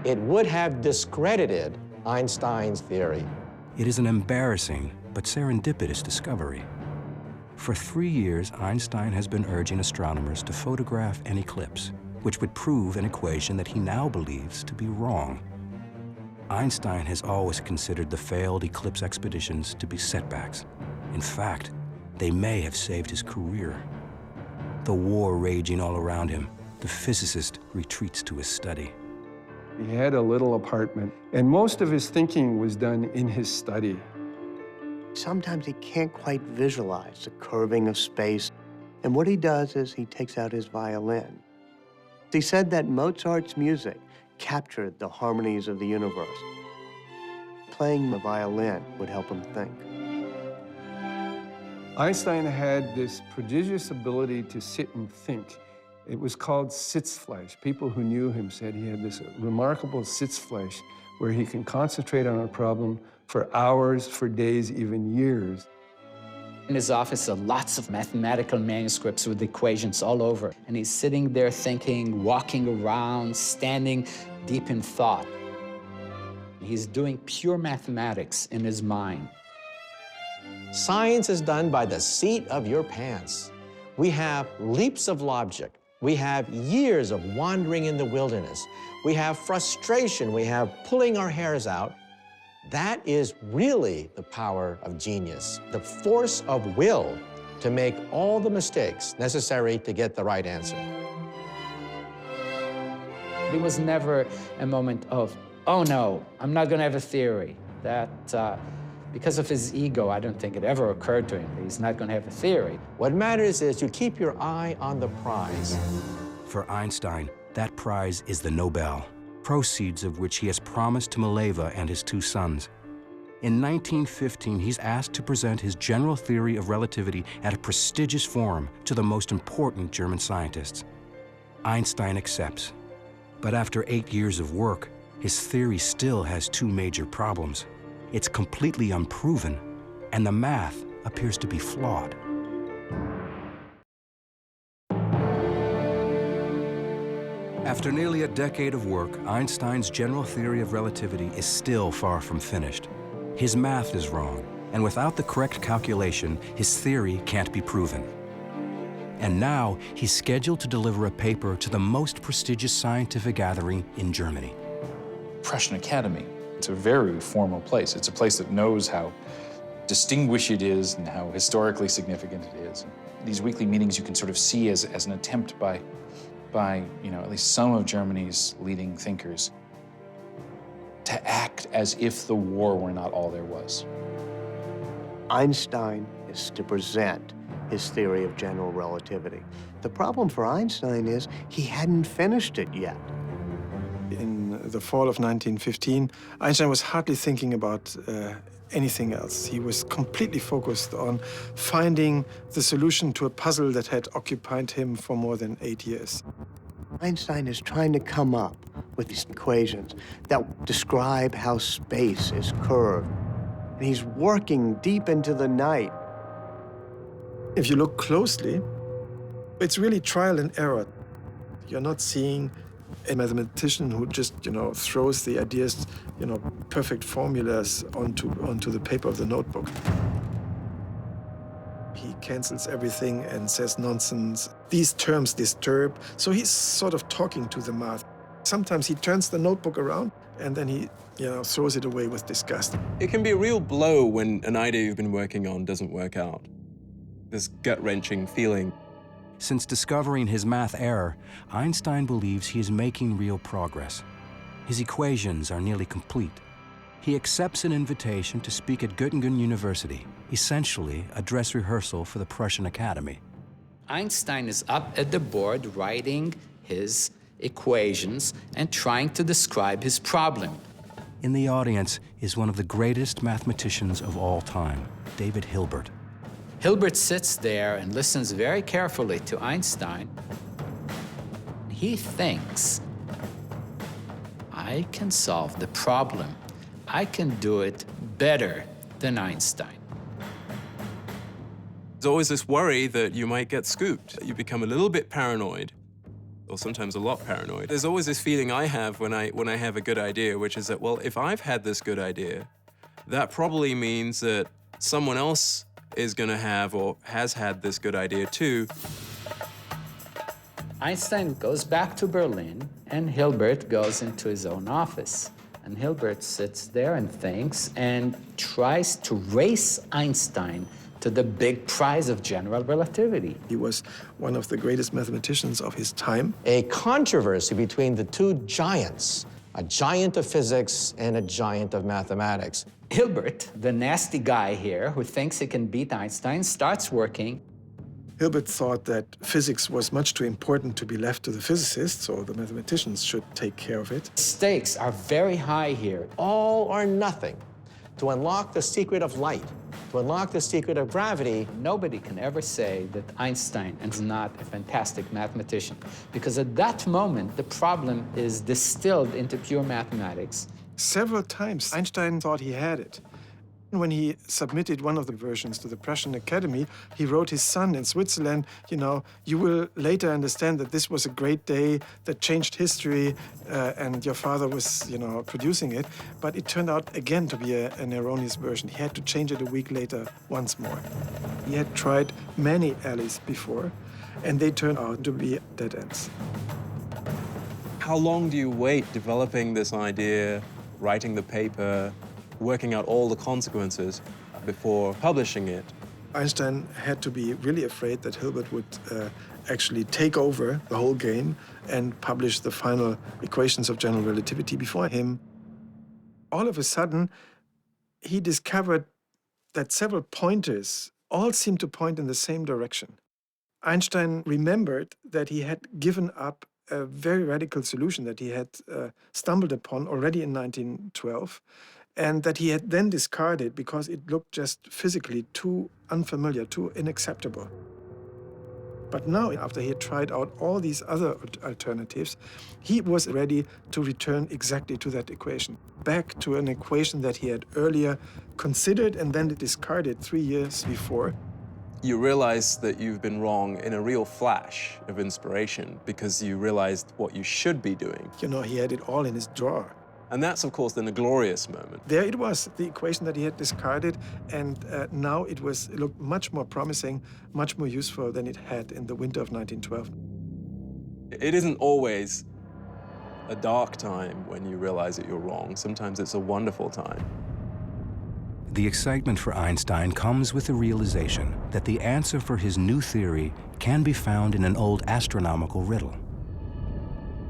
It would have discredited Einstein's theory. It is an embarrassing but serendipitous discovery. For 3 years, Einstein has been urging astronomers to photograph an eclipse, which would prove an equation that he now believes to be wrong. Einstein has always considered the failed eclipse expeditions to be setbacks. In fact, they may have saved his career. The war raging all around him, the physicist retreats to his study. He had a little apartment, and most of his thinking was done in his study. Sometimes he can't quite visualize the curving of space, and what he does is he takes out his violin. He said that Mozart's music captured the harmonies of the universe. Playing the violin would help him think. Einstein had this prodigious ability to sit and think. It was called Sitzfleisch. People who knew him said he had this remarkable Sitzfleisch where he can concentrate on a problem for hours, for days, even years. In his office are lots of mathematical manuscripts with equations all over. And he's sitting there thinking, walking around, standing deep in thought. He's doing pure mathematics in his mind. Science is done by the seat of your pants. We have leaps of logic. We have years of wandering in the wilderness. We have frustration. We have pulling our hairs out. That is really the power of genius, the force of will to make all the mistakes necessary to get the right answer. There was never a moment of, oh no, I'm not gonna have a theory. That, because of his ego, I don't think it ever occurred to him that he's not gonna have a theory. What matters is you keep your eye on the prize. For Einstein, that prize is the Nobel, proceeds of which he has promised to Mileva and his 2 sons. In 1915, he's asked to present his general theory of relativity at a prestigious forum to the most important German scientists. Einstein accepts. But after 8 years of work, his theory still has 2 major problems. It's completely unproven, and the math appears to be flawed. After nearly a decade of work, Einstein's general theory of relativity is still far from finished. His math is wrong, and without the correct calculation, his theory can't be proven. And now he's scheduled to deliver a paper to the most prestigious scientific gathering in Germany. Prussian Academy, it's a very formal place. It's a place that knows how distinguished it is and how historically significant it is. These weekly meetings you can sort of see as an attempt by at least some of Germany's leading thinkers to act as if the war were not all there was. Einstein is to present his theory of general relativity. The problem for Einstein is he hadn't finished it yet. In the fall of 1915, Einstein was hardly thinking about anything else. He was completely focused on finding the solution to a puzzle that had occupied him for more than 8 years. Einstein is trying to come up with these equations that describe how space is curved. And he's working deep into the night. If you look closely, it's really trial and error. You're not seeing a mathematician who just, throws the ideas, perfect formulas onto the paper of the notebook. He cancels everything and says nonsense. These terms disturb. So he's sort of talking to the math. Sometimes he turns the notebook around and then he, throws it away with disgust. It can be a real blow when an idea you've been working on doesn't work out. This gut-wrenching feeling. Since discovering his math error, Einstein believes he is making real progress. His equations are nearly complete. He accepts an invitation to speak at Göttingen University, essentially a dress rehearsal for the Prussian Academy. Einstein is up at the board writing his equations and trying to describe his problem. In the audience is one of the greatest mathematicians of all time, David Hilbert. Hilbert sits there and listens very carefully to Einstein. He thinks, I can solve the problem. I can do it better than Einstein. There's always this worry that you might get scooped. You become a little bit paranoid, or sometimes a lot paranoid. There's always this feeling I have when I have a good idea, which is that, well, if I've had this good idea, that probably means that someone else is going to have or has had this good idea too. Einstein goes back to Berlin, and Hilbert goes into his own office. And Hilbert sits there and thinks and tries to race Einstein to the big prize of general relativity. He was one of the greatest mathematicians of his time. A controversy between the two giants, a giant of physics and a giant of mathematics. Hilbert, the nasty guy here who thinks he can beat Einstein, starts working. Hilbert thought that physics was much too important to be left to the physicists, so the mathematicians should take care of it. Stakes are very high here. All or nothing. To unlock the secret of light, to unlock the secret of gravity. Nobody can ever say that Einstein is not a fantastic mathematician, because at that moment, the problem is distilled into pure mathematics. Several times, Einstein thought he had it. When he submitted one of the versions to the Prussian Academy, he wrote his son in Switzerland, you will later understand that this was a great day that changed history, and your father was, producing it. But it turned out again to be an erroneous version. He had to change it a week later once more. He had tried many alleys before, and they turned out to be dead ends. How long do you wait developing this idea, writing the paper, working out all the consequences before publishing it? Einstein had to be really afraid that Hilbert would actually take over the whole game and publish the final equations of general relativity before him. All of a sudden, he discovered that several pointers all seemed to point in the same direction. Einstein remembered that he had given up a very radical solution that he had stumbled upon already in 1912, and that he had then discarded because it looked just physically too unfamiliar, too unacceptable. But now, after he had tried out all these other alternatives, he was ready to return exactly to that equation, back to an equation that he had earlier considered and then discarded 3 years before. You realize that you've been wrong in a real flash of inspiration because you realized what you should be doing. He had it all in his drawer. And that's, of course, then a glorious moment. There it was, the equation that he had discarded, and now it looked much more promising, much more useful than it had in the winter of 1912. It isn't always a dark time when you realize that you're wrong. Sometimes it's a wonderful time. The excitement for Einstein comes with the realization that the answer for his new theory can be found in an old astronomical riddle.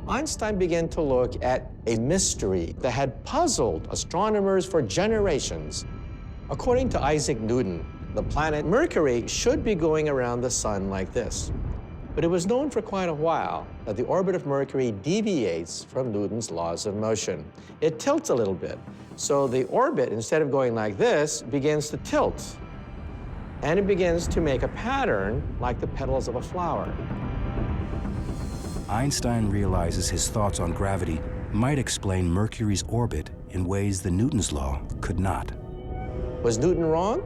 Einstein began to look at a mystery that had puzzled astronomers for generations. According to Isaac Newton, the planet Mercury should be going around the sun like this. But it was known for quite a while that the orbit of Mercury deviates from Newton's laws of motion. It tilts a little bit. So the orbit, instead of going like this, begins to tilt. And it begins to make a pattern like the petals of a flower. Einstein realizes his thoughts on gravity might explain Mercury's orbit in ways the Newton's law could not. Was Newton wrong?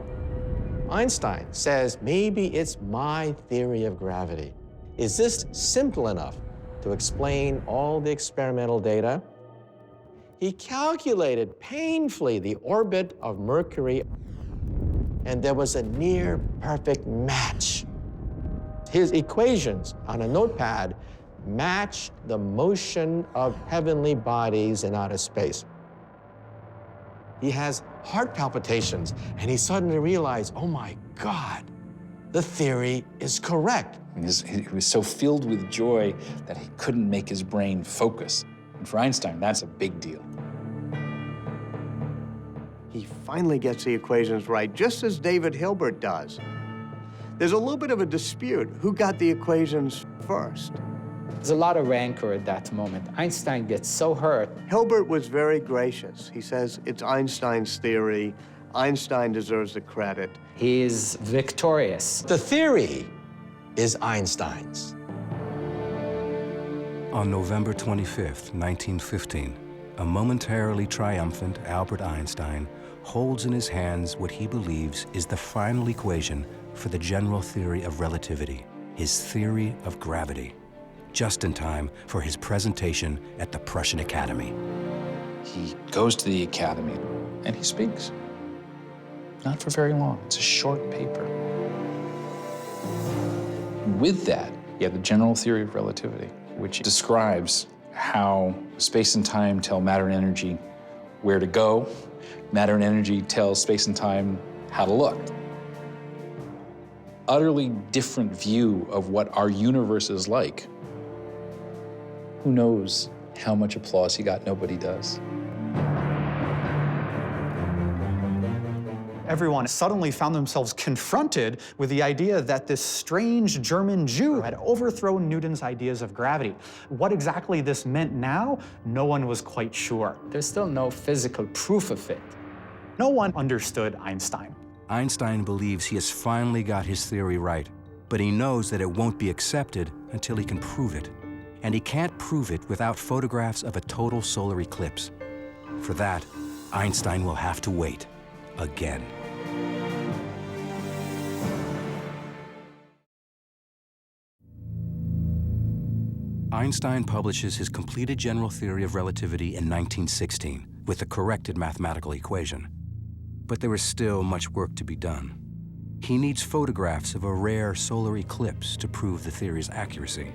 Einstein says, maybe it's my theory of gravity. Is this simple enough to explain all the experimental data? He calculated painfully the orbit of Mercury, and there was a near perfect match. His equations on a notepad matched the motion of heavenly bodies in outer space. He has heart palpitations, and he suddenly realized, oh my God, the theory is correct. He was so filled with joy that he couldn't make his brain focus. And for Einstein, that's a big deal. He finally gets the equations right, just as David Hilbert does. There's a little bit of a dispute. Who got the equations first? There's a lot of rancor at that moment. Einstein gets so hurt. Hilbert was very gracious. He says it's Einstein's theory. Einstein deserves the credit. He is victorious. The theory is Einstein's. On November 25th, 1915, a momentarily triumphant Albert Einstein holds in his hands what he believes is the final equation for the general theory of relativity, his theory of gravity, just in time for his presentation at the Prussian Academy. He goes to the Academy and he speaks. Not for very long. It's a short paper. With that, you have the general theory of relativity, which describes how space and time tell matter and energy where to go. Matter and energy tell space and time how to look. Utterly different view of what our universe is like. Who knows how much applause he got? Nobody does. Everyone suddenly found themselves confronted with the idea that this strange German Jew had overthrown Newton's ideas of gravity. What exactly this meant now, no one was quite sure. There's still no physical proof of it. No one understood Einstein. Einstein believes he has finally got his theory right, but he knows that it won't be accepted until he can prove it. And he can't prove it without photographs of a total solar eclipse. For that, Einstein will have to wait again. Einstein publishes his completed general theory of relativity in 1916 with the corrected mathematical equation. But there is still much work to be done. He needs photographs of a rare solar eclipse to prove the theory's accuracy.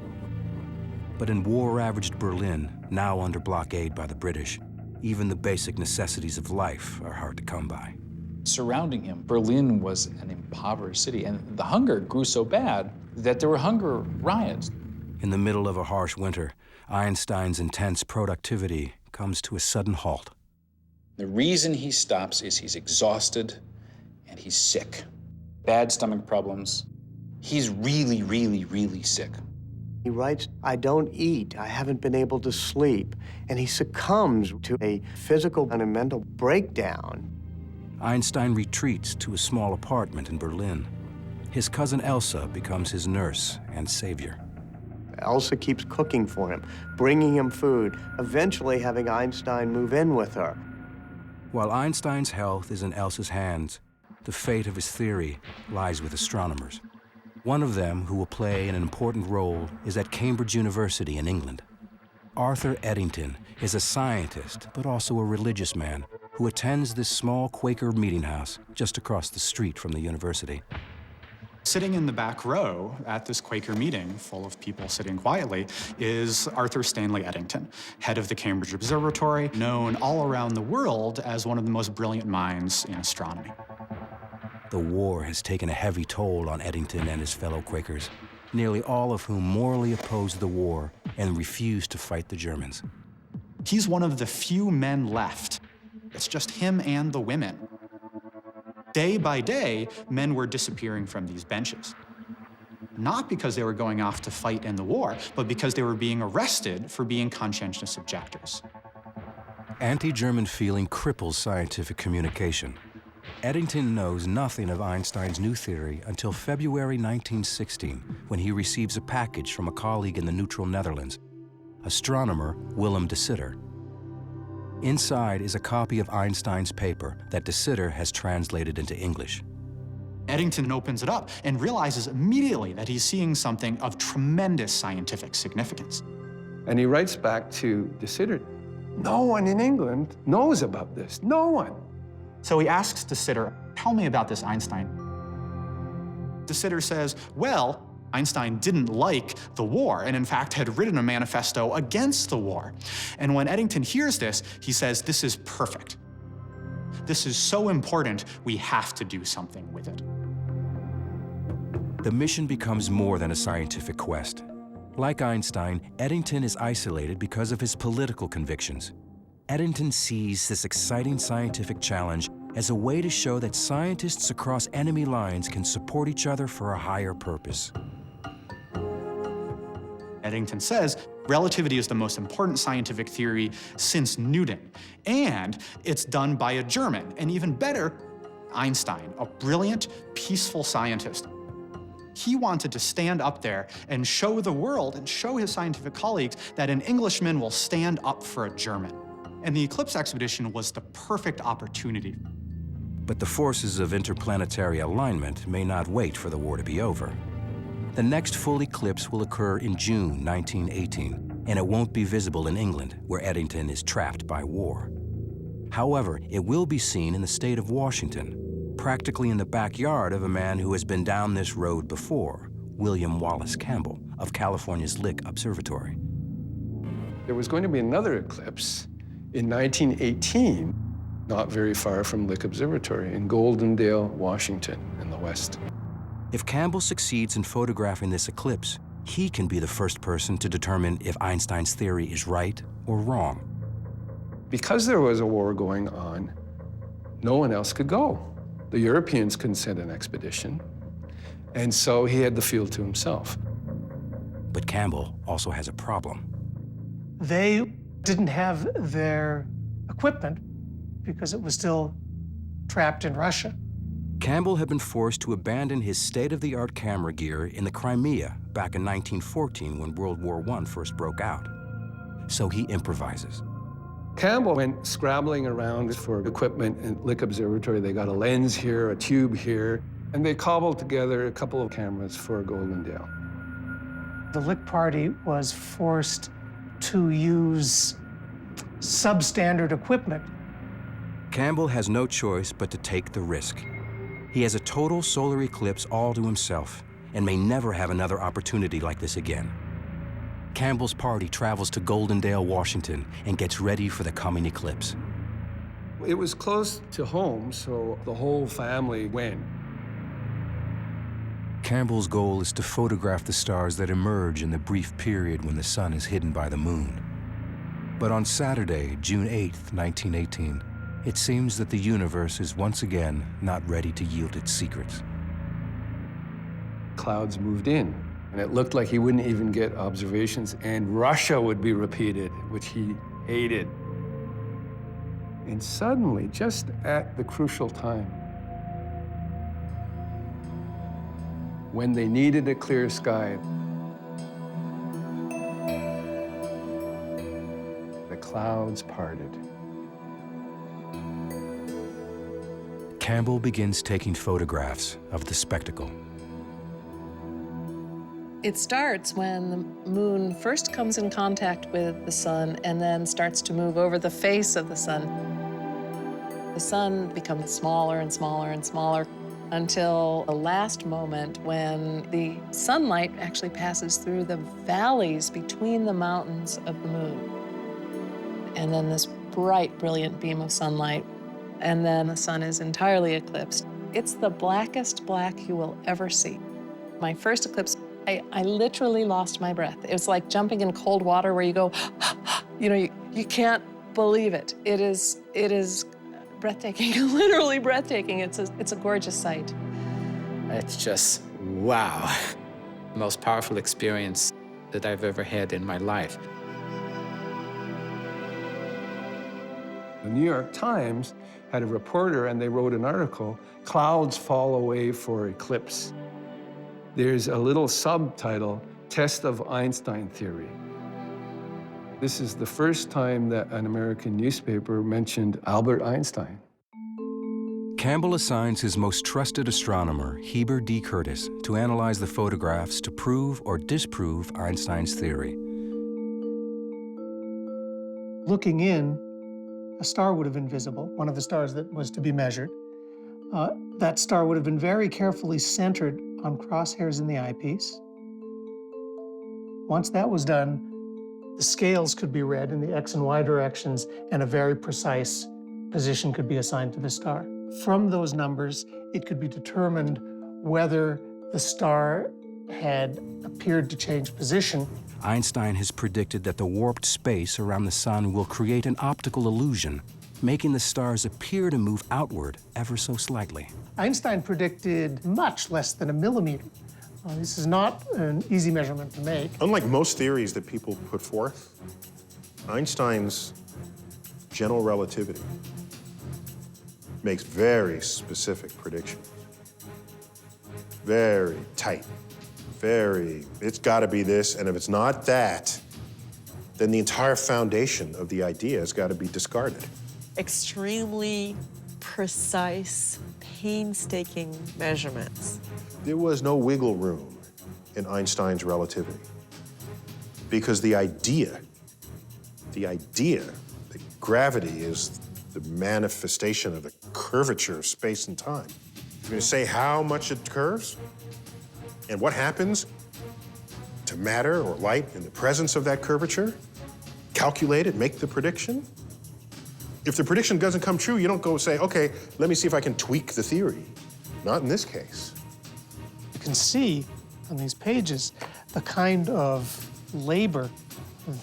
But in war-ravaged Berlin, now under blockade by the British, even the basic necessities of life are hard to come by. Surrounding him, Berlin was an impoverished city, and the hunger grew so bad that there were hunger riots. In the middle of a harsh winter, Einstein's intense productivity comes to a sudden halt. The reason he stops is he's exhausted and he's sick. Bad stomach problems. He's really, really, really sick. He writes, I don't eat, I haven't been able to sleep, and he succumbs to a physical and a mental breakdown. Einstein retreats to a small apartment in Berlin. His cousin Elsa becomes his nurse and savior. Elsa keeps cooking for him, bringing him food, eventually having Einstein move in with her. While Einstein's health is in Elsa's hands, the fate of his theory lies with astronomers. One of them who will play an important role is at Cambridge University in England. Arthur Eddington is a scientist, but also a religious man who attends this small Quaker meeting house just across the street from the university. Sitting in the back row at this Quaker meeting, full of people sitting quietly, is Arthur Stanley Eddington, head of the Cambridge Observatory, known all around the world as one of the most brilliant minds in astronomy. The war has taken a heavy toll on Eddington and his fellow Quakers, nearly all of whom morally opposed the war and refused to fight the Germans. He's one of the few men left. It's just him and the women. Day by day, men were disappearing from these benches. Not because they were going off to fight in the war, but because they were being arrested for being conscientious objectors. Anti-German feeling cripples scientific communication. Eddington knows nothing of Einstein's new theory until February 1916, when he receives a package from a colleague in the neutral Netherlands, astronomer Willem de Sitter. Inside is a copy of Einstein's paper that de Sitter has translated into English. Eddington opens it up and realizes immediately that he's seeing something of tremendous scientific significance. And he writes back to de Sitter, no one in England knows about this, no one. So he asks de Sitter, tell me about this Einstein. De Sitter says, well, Einstein didn't like the war and in fact had written a manifesto against the war. And when Eddington hears this, he says, this is perfect. This is so important, we have to do something with it. The mission becomes more than a scientific quest. Like Einstein, Eddington is isolated because of his political convictions. Eddington sees this exciting scientific challenge as a way to show that scientists across enemy lines can support each other for a higher purpose. Eddington says, relativity is the most important scientific theory since Newton, and it's done by a German, and even better, Einstein, a brilliant, peaceful scientist. He wanted to stand up there and show the world and show his scientific colleagues that an Englishman will stand up for a German. And the Eclipse expedition was the perfect opportunity. But the forces of interplanetary alignment may not wait for the war to be over. The next full eclipse will occur in June 1918, and it won't be visible in England, where Eddington is trapped by war. However, it will be seen in the state of Washington, practically in the backyard of a man who has been down this road before, William Wallace Campbell of California's Lick Observatory. There was going to be another eclipse in 1918, not very far from Lick Observatory in Goldendale, Washington, in the west. If Campbell succeeds in photographing this eclipse, he can be the first person to determine if Einstein's theory is right or wrong. Because there was a war going on, no one else could go. The Europeans couldn't send an expedition, and so he had the field to himself. But Campbell also has a problem. They didn't have their equipment because it was still trapped in Russia. Campbell had been forced to abandon his state-of-the-art camera gear in the Crimea back in 1914 when World War I first broke out. So he improvises. Campbell went scrabbling around for equipment at Lick Observatory. They got a lens here, a tube here, and they cobbled together a couple of cameras for Goldendale. The Lick party was forced to use substandard equipment. Campbell has no choice but to take the risk. He has a total solar eclipse all to himself and may never have another opportunity like this again. Campbell's party travels to Goldendale, Washington, and gets ready for the coming eclipse. It was close to home, so the whole family went. Campbell's goal is to photograph the stars that emerge in the brief period when the sun is hidden by the moon. But on Saturday, June 8th, 1918, it seems that the universe is once again not ready to yield its secrets. Clouds moved in, and it looked like he wouldn't even get observations, and Russia would be repeated, which he hated. And suddenly, just at the crucial time, when they needed a clear sky, the clouds parted. Campbell begins taking photographs of the spectacle. It starts when the moon first comes in contact with the sun and then starts to move over the face of the sun. The sun becomes smaller and smaller and smaller until the last moment when the sunlight actually passes through the valleys between the mountains of the moon. And then this bright, brilliant beam of sunlight, and then the sun is entirely eclipsed. It's the blackest black you will ever see. My first eclipse, I literally lost my breath. It was like jumping in cold water where you go, you know, you can't believe it. It is breathtaking, literally breathtaking. It's a gorgeous sight. It's just, wow. Most powerful experience that I've ever had in my life. The New York Times had a reporter, and they wrote an article, "Clouds Fall Away for Eclipse." There's a little subtitle, "Test of Einstein Theory." This is the first time that an American newspaper mentioned Albert Einstein. Campbell assigns his most trusted astronomer, Heber D. Curtis, to analyze the photographs to prove or disprove Einstein's theory. Looking in, a star would have been visible, one of the stars that was to be measured. That star would have been very carefully centered on crosshairs in the eyepiece. Once that was done, the scales could be read in the X and Y directions, and a very precise position could be assigned to the star. From those numbers, it could be determined whether the star had appeared to change position. Einstein has predicted that the warped space around the sun will create an optical illusion, making the stars appear to move outward ever so slightly. Einstein predicted much less than a millimeter. This is not an easy measurement to make. Unlike most theories that people put forth, Einstein's general relativity makes very specific predictions. Very tight, it's gotta be this, and if it's not that, then the entire foundation of the idea has gotta be discarded. Extremely precise, painstaking measurements. There was no wiggle room in Einstein's relativity because the idea that gravity is the manifestation of the curvature of space and time. You're gonna say how much it curves and what happens to matter or light in the presence of that curvature, calculate it, make the prediction. If the prediction doesn't come true, you don't go say, okay, let me see if I can tweak the theory. Not in this case. You can see on these pages the kind of labor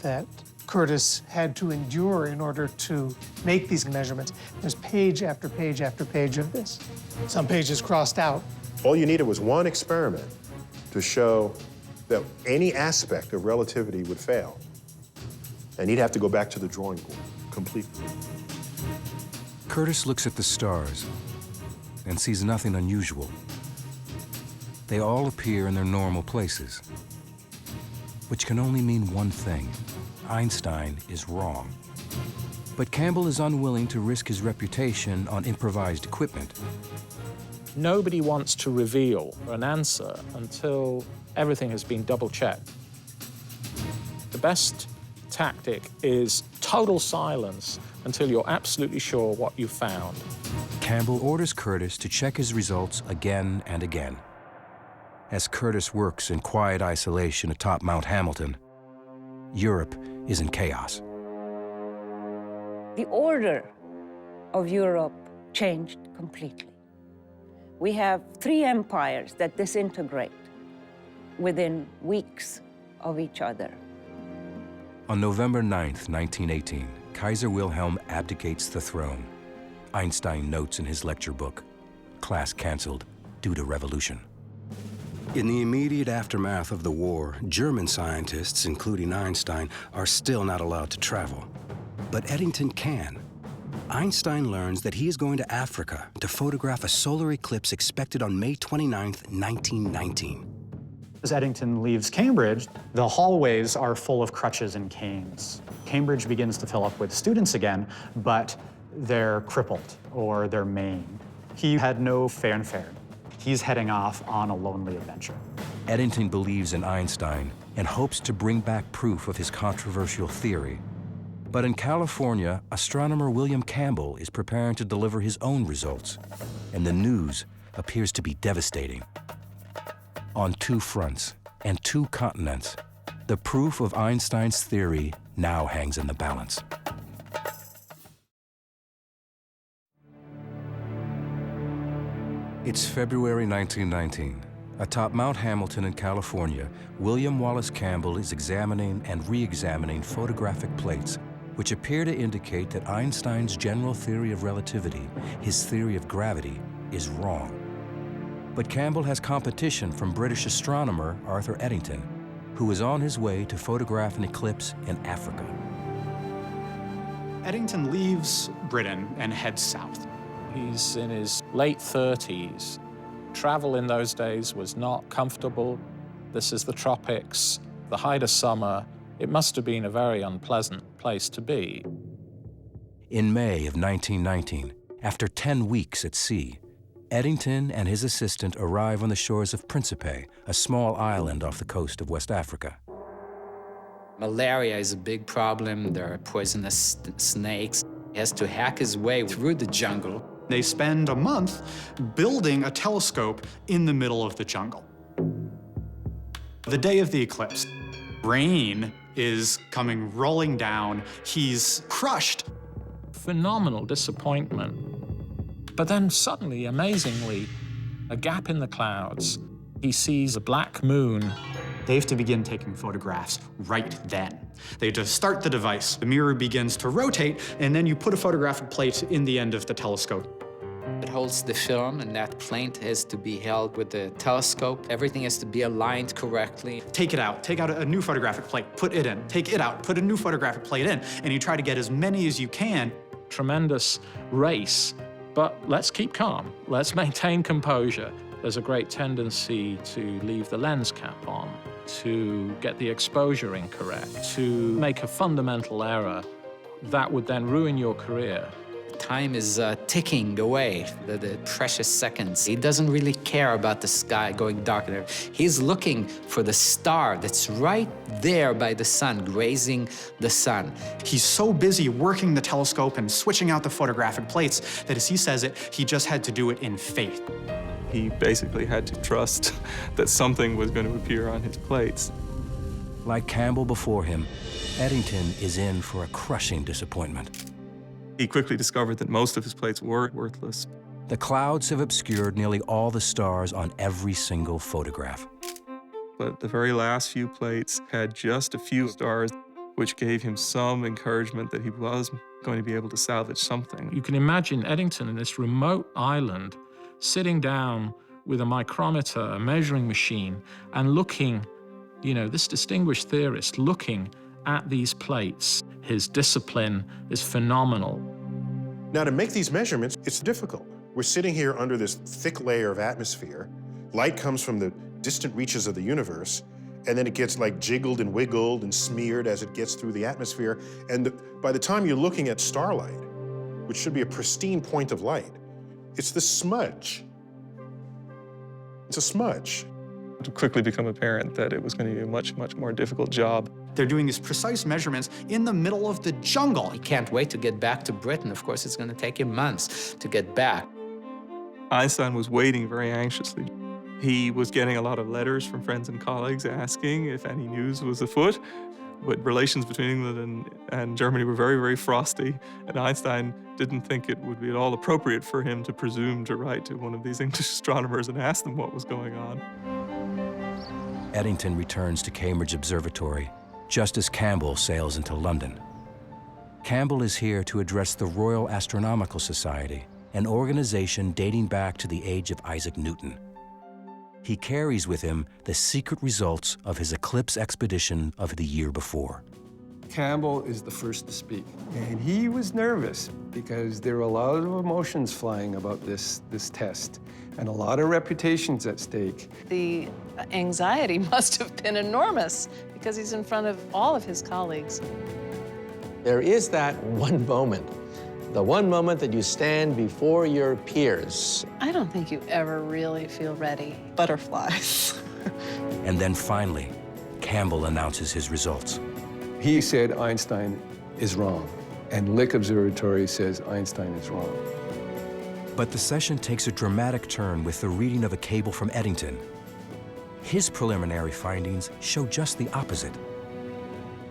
that Curtis had to endure in order to make these measurements. There's page after page after page of this. Some pages crossed out. All you needed was one experiment to show that any aspect of relativity would fail. And he'd have to go back to the drawing board completely. Curtis looks at the stars and sees nothing unusual. They all appear in their normal places, which can only mean one thing. Einstein is wrong. But Campbell is unwilling to risk his reputation on improvised equipment. Nobody wants to reveal an answer until everything has been double-checked. The best tactic is total silence until you're absolutely sure what you found. Campbell orders Curtis to check his results again and again. As Curtis works in quiet isolation atop Mount Hamilton, Europe is in chaos. The order of Europe changed completely. We have 3 empires that disintegrate within weeks of each other. On November 9th, 1918, Kaiser Wilhelm abdicates the throne. Einstein notes in his lecture book, class canceled due to revolution. In the immediate aftermath of the war, German scientists, including Einstein, are still not allowed to travel. But Eddington can. Einstein learns that he is going to Africa to photograph a solar eclipse expected on May 29th, 1919. As Eddington leaves Cambridge, the hallways are full of crutches and canes. Cambridge begins to fill up with students again, but they're crippled or they're maimed. He had no fanfare. He's heading off on a lonely adventure. Eddington believes in Einstein and hopes to bring back proof of his controversial theory. But in California, astronomer William Campbell is preparing to deliver his own results, and the news appears to be devastating. On two fronts and two continents, the proof of Einstein's theory now hangs in the balance. It's February 1919. Atop Mount Hamilton in California, William Wallace Campbell is examining and re-examining photographic plates which appear to indicate that Einstein's general theory of relativity, his theory of gravity, is wrong. But Campbell has competition from British astronomer Arthur Eddington, who is on his way to photograph an eclipse in Africa. Eddington leaves Britain and heads south. He's in his late 30s. Travel in those days was not comfortable. This is the tropics, the height of summer. It must have been a very unpleasant place to be. In May of 1919, after 10 weeks at sea, Eddington and his assistant arrive on the shores of Principe, a small island off the coast of West Africa. Malaria is a big problem. There are poisonous snakes. He has to hack his way through the jungle. They spend a month building a telescope in the middle of the jungle. The day of the eclipse, rain is coming rolling down. He's crushed. Phenomenal disappointment. But then suddenly, amazingly, a gap in the clouds. He sees a black moon. They have to begin taking photographs right then. They just start the device. The mirror begins to rotate, and then you put a photographic plate in the end of the telescope. It holds the film, and that plate has to be held with the telescope. Everything has to be aligned correctly. Take it out. Take out a new photographic plate. Put it in. Take it out. Put a new photographic plate in. And you try to get as many as you can. Tremendous race, but let's keep calm. Let's maintain composure. There's a great tendency to leave the lens cap on, to get the exposure incorrect, to make a fundamental error that would then ruin your career. Time is ticking away, the precious seconds. He doesn't really care about the sky going dark. He's looking for the star that's right there by the sun, grazing the sun. He's so busy working the telescope and switching out the photographic plates that, as he says it, he just had to do it in faith. He basically had to trust that something was going to appear on his plates. Like Campbell before him, Eddington is in for a crushing disappointment. He quickly discovered that most of his plates were worthless. The clouds have obscured nearly all the stars on every single photograph. But the very last few plates had just a few stars, which gave him some encouragement that he was going to be able to salvage something. You can imagine Eddington in this remote island, sitting down with a micrometer, a measuring machine, and looking, this distinguished theorist looking at these plates. His discipline is phenomenal. Now, to make these measurements, it's difficult. We're sitting here under this thick layer of atmosphere. Light comes from the distant reaches of the universe, and then it gets like jiggled and wiggled and smeared as it gets through the atmosphere. And by the time you're looking at starlight, which should be a pristine point of light, it's this smudge. It's a smudge. It quickly became apparent that it was going to be a much, much more difficult job. They're doing these precise measurements in the middle of the jungle. He can't wait to get back to Britain. Of course, it's going to take him months to get back. Einstein was waiting very anxiously. He was getting a lot of letters from friends and colleagues asking if any news was afoot. But relations between England and Germany were very, very frosty, and Einstein didn't think it would be at all appropriate for him to presume to write to one of these English astronomers and ask them what was going on. Eddington returns to Cambridge Observatory just as Campbell sails into London. Campbell is here to address the Royal Astronomical Society, an organization dating back to the age of Isaac Newton. He carries with him the secret results of his eclipse expedition of the year before. Campbell is the first to speak, and he was nervous because there were a lot of emotions flying about this test and a lot of reputations at stake. The anxiety must have been enormous because he's in front of all of his colleagues. There is that one moment, the one moment that you stand before your peers. I don't think you ever really feel ready. Butterflies. And then finally, Campbell announces his results. He said Einstein is wrong, and Lick Observatory says Einstein is wrong. But the session takes a dramatic turn with the reading of a cable from Eddington. His preliminary findings show just the opposite.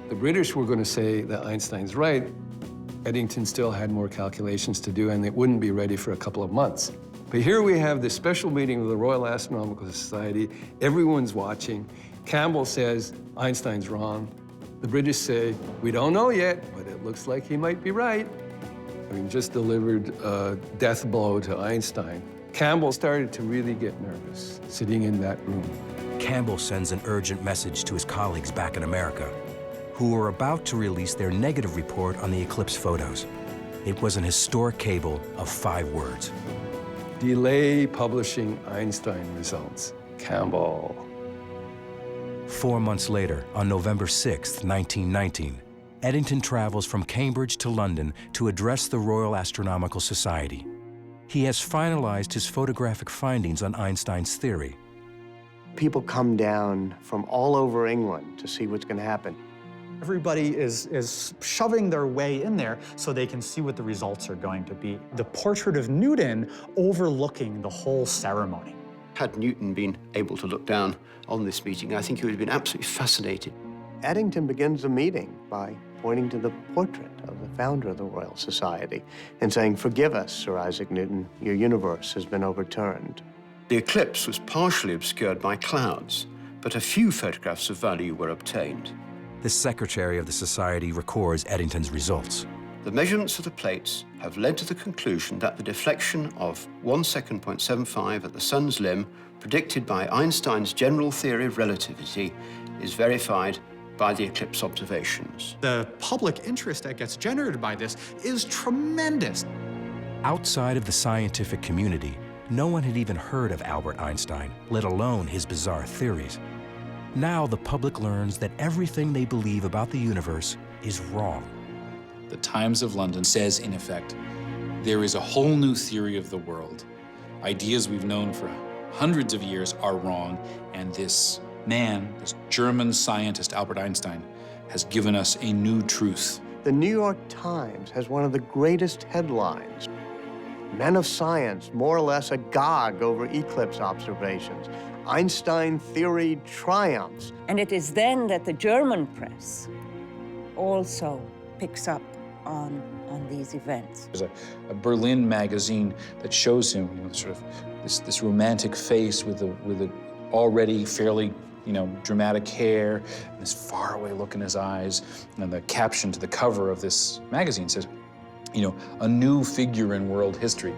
The British were going to say that Einstein's right. Eddington still had more calculations to do, and it wouldn't be ready for a couple of months. But here we have this special meeting of the Royal Astronomical Society. Everyone's watching. Campbell says Einstein's wrong. The British say, we don't know yet, but it looks like he might be right. Having just delivered a death blow to Einstein, Campbell started to really get nervous sitting in that room. Campbell sends an urgent message to his colleagues back in America, who were about to release their negative report on the eclipse photos. It was an historic cable of 5 words. Delay publishing Einstein results, Campbell. 4 months later, on November 6, 1919, Eddington travels from Cambridge to London to address the Royal Astronomical Society. He has finalized his photographic findings on Einstein's theory. People come down from all over England to see what's going to happen. Everybody is shoving their way in there so they can see what the results are going to be. The portrait of Newton overlooking the whole ceremony. Had Newton been able to look down on this meeting, I think he would have been absolutely fascinated. Eddington begins the meeting by pointing to the portrait of the founder of the Royal Society and saying, "Forgive us, Sir Isaac Newton, your universe has been overturned." The eclipse was partially obscured by clouds, but a few photographs of value were obtained. The secretary of the society records Eddington's results. The measurements of the plates have led to the conclusion that the deflection of 1 second 0.75 at the sun's limb, predicted by Einstein's general theory of relativity, is verified by the eclipse observations. The public interest that gets generated by this is tremendous. Outside of the scientific community, no one had even heard of Albert Einstein, let alone his bizarre theories. Now the public learns that everything they believe about the universe is wrong. The Times of London says, in effect, there is a whole new theory of the world. Ideas we've known for hundreds of years are wrong, and this man, this German scientist, Albert Einstein, has given us a new truth. The New York Times has one of the greatest headlines. Men of science more or less agog over eclipse observations. Einstein theory triumphs. And it is then that the German press also picks up on these events. There's a Berlin magazine that shows him, sort of this romantic face with a already fairly, dramatic hair, and this faraway look in his eyes. And the caption to the cover of this magazine says, a new figure in world history.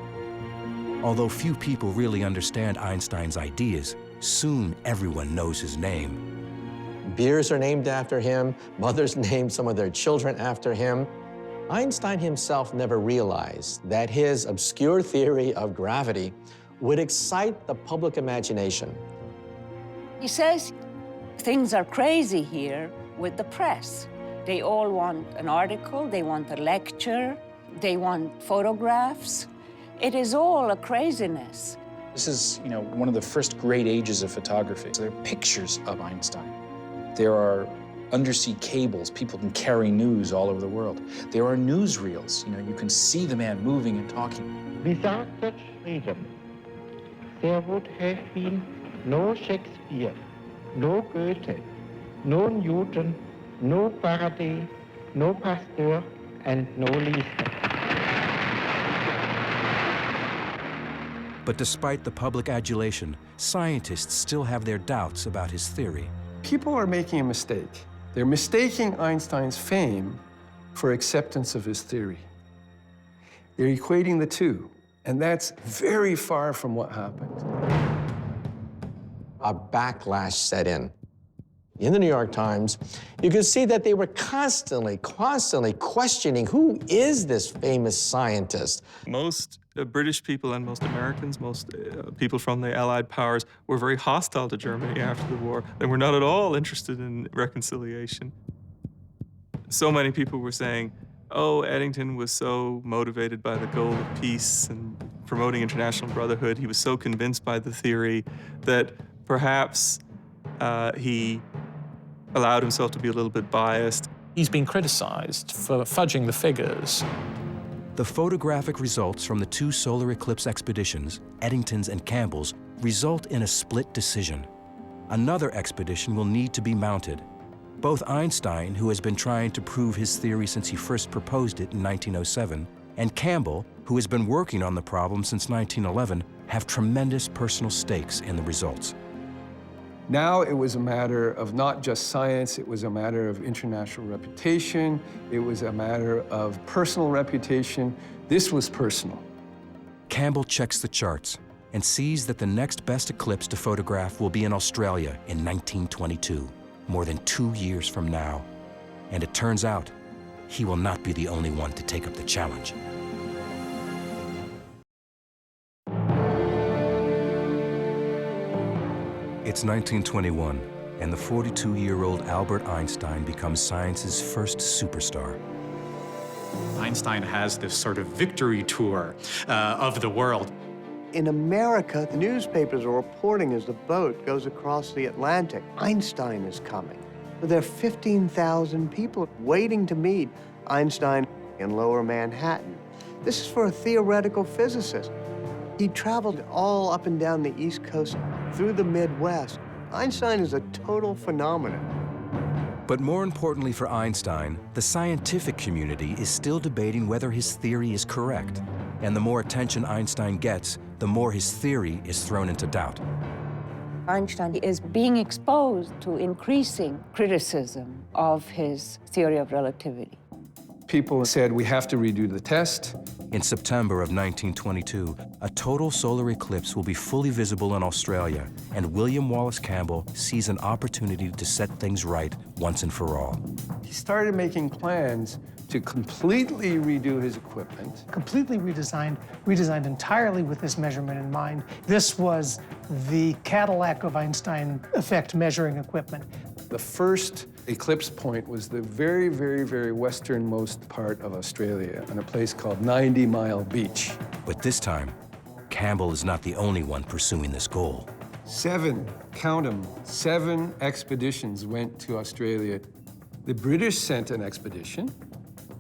Although few people really understand Einstein's ideas, soon everyone knows his name. Beers are named after him. Mothers named some of their children after him. Einstein himself never realized that his obscure theory of gravity would excite the public imagination. He says things are crazy here with the press. They all want an article, they want a lecture, they want photographs. It is all a craziness. This is, one of the first great ages of photography. So there are pictures of Einstein. There are undersea cables. People can carry news all over the world. There are newsreels. You can see the man moving and talking. Without such freedom, there would have been no Shakespeare, no Goethe, no Newton, no Faraday, no Pasteur, and no Lister. But despite the public adulation, scientists still have their doubts about his theory. People are making a mistake. They're mistaking Einstein's fame for acceptance of his theory. They're equating the two, and that's very far from what happened. A backlash set in. In the New York Times, you can see that they were constantly questioning, who is this famous scientist? Most British people and most Americans, most people from the Allied powers were very hostile to Germany after the war. They were not at all interested in reconciliation. So many people were saying, oh, Eddington was so motivated by the goal of peace and promoting international brotherhood. He was so convinced by the theory that perhaps He allowed himself to be a little bit biased. He's been criticized for fudging the figures. The photographic results from the two solar eclipse expeditions, Eddington's and Campbell's, result in a split decision. Another expedition will need to be mounted. Both Einstein, who has been trying to prove his theory since he first proposed it in 1907, and Campbell, who has been working on the problem since 1911, have tremendous personal stakes in the results. Now it was a matter of not just science, it was a matter of international reputation, it was a matter of personal reputation. This was personal. Campbell checks the charts and sees that the next best eclipse to photograph will be in Australia in 1922, more than 2 years from now. And it turns out, he will not be the only one to take up the challenge. It's 1921, and the 42-year-old Albert Einstein becomes science's first superstar. Einstein has this sort of victory tour of the world. In America, the newspapers are reporting as the boat goes across the Atlantic, Einstein is coming. But there are 15,000 people waiting to meet Einstein in Lower Manhattan. This is for a theoretical physicist. He traveled all up and down the East Coast, through the Midwest. Einstein is a total phenomenon. But more importantly for Einstein, the scientific community is still debating whether his theory is correct. And the more attention Einstein gets, the more his theory is thrown into doubt. Einstein is being exposed to increasing criticism of his theory of relativity. People said, we have to redo the test. In September of 1922, a total solar eclipse will be fully visible in Australia, and William Wallace Campbell sees an opportunity to set things right once and for all. He started making plans to completely redo his equipment. Completely redesigned entirely with this measurement in mind. This was the Cadillac of Einstein effect measuring equipment. The first eclipse point was the very, very, very westernmost part of Australia, in a place called 90 Mile Beach. But this time, Campbell is not the only one pursuing this goal. 7, count them, 7 expeditions went to Australia. The British sent an expedition.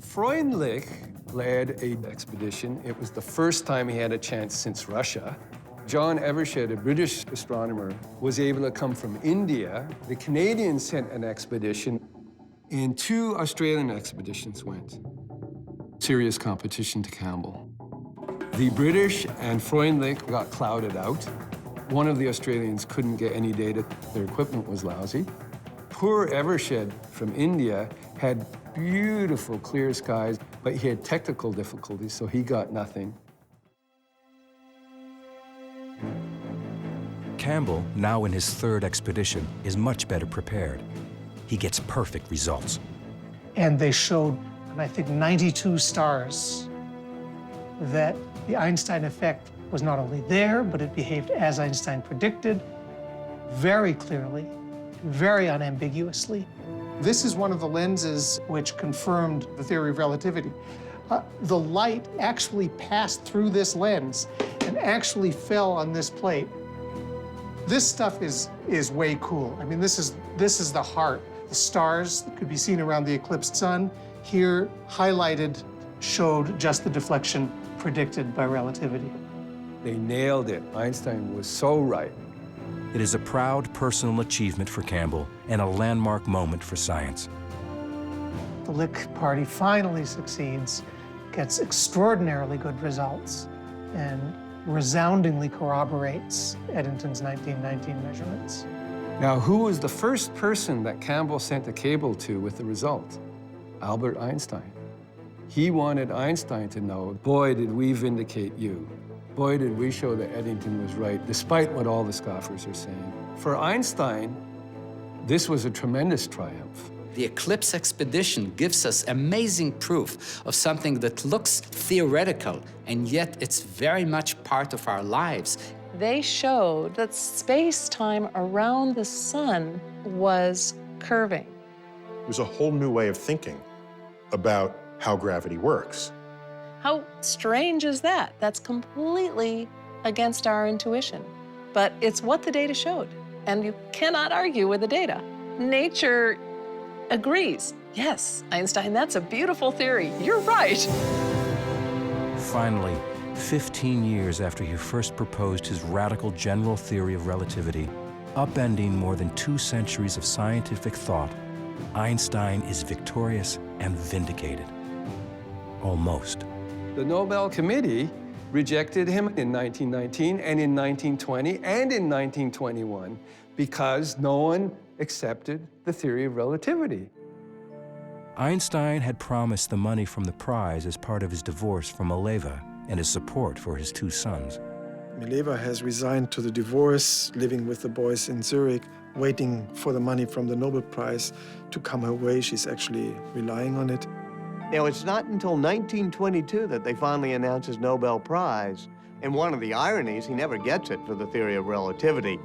Freundlich led an expedition. It was the first time he had a chance since Russia. John Evershed, a British astronomer, was able to come from India. The Canadians sent an expedition, and 2 Australian expeditions went. Serious competition to Campbell. The British and Freundlich got clouded out. One of the Australians couldn't get any data. Their equipment was lousy. Poor Evershed from India had beautiful clear skies, but he had technical difficulties, so he got nothing. Campbell, now in his 3rd expedition, is much better prepared. He gets perfect results. And they showed, I think, 92 stars that the Einstein effect was not only there, but it behaved as Einstein predicted, very clearly, very unambiguously. This is one of the lenses which confirmed the theory of relativity. The light actually passed through this lens and actually fell on this plate. This stuff is way cool. I mean, this is the heart. The stars that could be seen around the eclipsed sun, here highlighted, showed just the deflection predicted by relativity. They nailed it. Einstein was so right. It is a proud personal achievement for Campbell and a landmark moment for science. The Lick Party finally succeeds, gets extraordinarily good results, and resoundingly corroborates Eddington's 1919 measurements. Now, who was the first person that Campbell sent a cable to with the result? Albert Einstein. He wanted Einstein to know, boy, did we vindicate you. Boy, did we show that Eddington was right, despite what all the scoffers are saying. For Einstein, this was a tremendous triumph. The Eclipse expedition gives us amazing proof of something that looks theoretical, and yet it's very much part of our lives. They showed that space-time around the sun was curving. It was a whole new way of thinking about how gravity works. How strange is that? That's completely against our intuition. But it's what the data showed. And you cannot argue with the data. Nature agrees. Yes, Einstein, that's a beautiful theory. You're right. Finally, 15 years after he first proposed his radical general theory of relativity, upending more than 2 centuries of scientific thought, Einstein is victorious and vindicated. Almost. The Nobel Committee rejected him in 1919 and in 1920 and in 1921 because no one accepted the theory of relativity. Einstein had promised the money from the prize as part of his divorce from Mileva and his support for his 2 sons. Mileva has resigned to the divorce, living with the boys in Zurich, waiting for the money from the Nobel Prize to come her way. She's actually relying on it. Now, it's not until 1922 that they finally announce his Nobel Prize. And one of the ironies, he never gets it for the theory of relativity.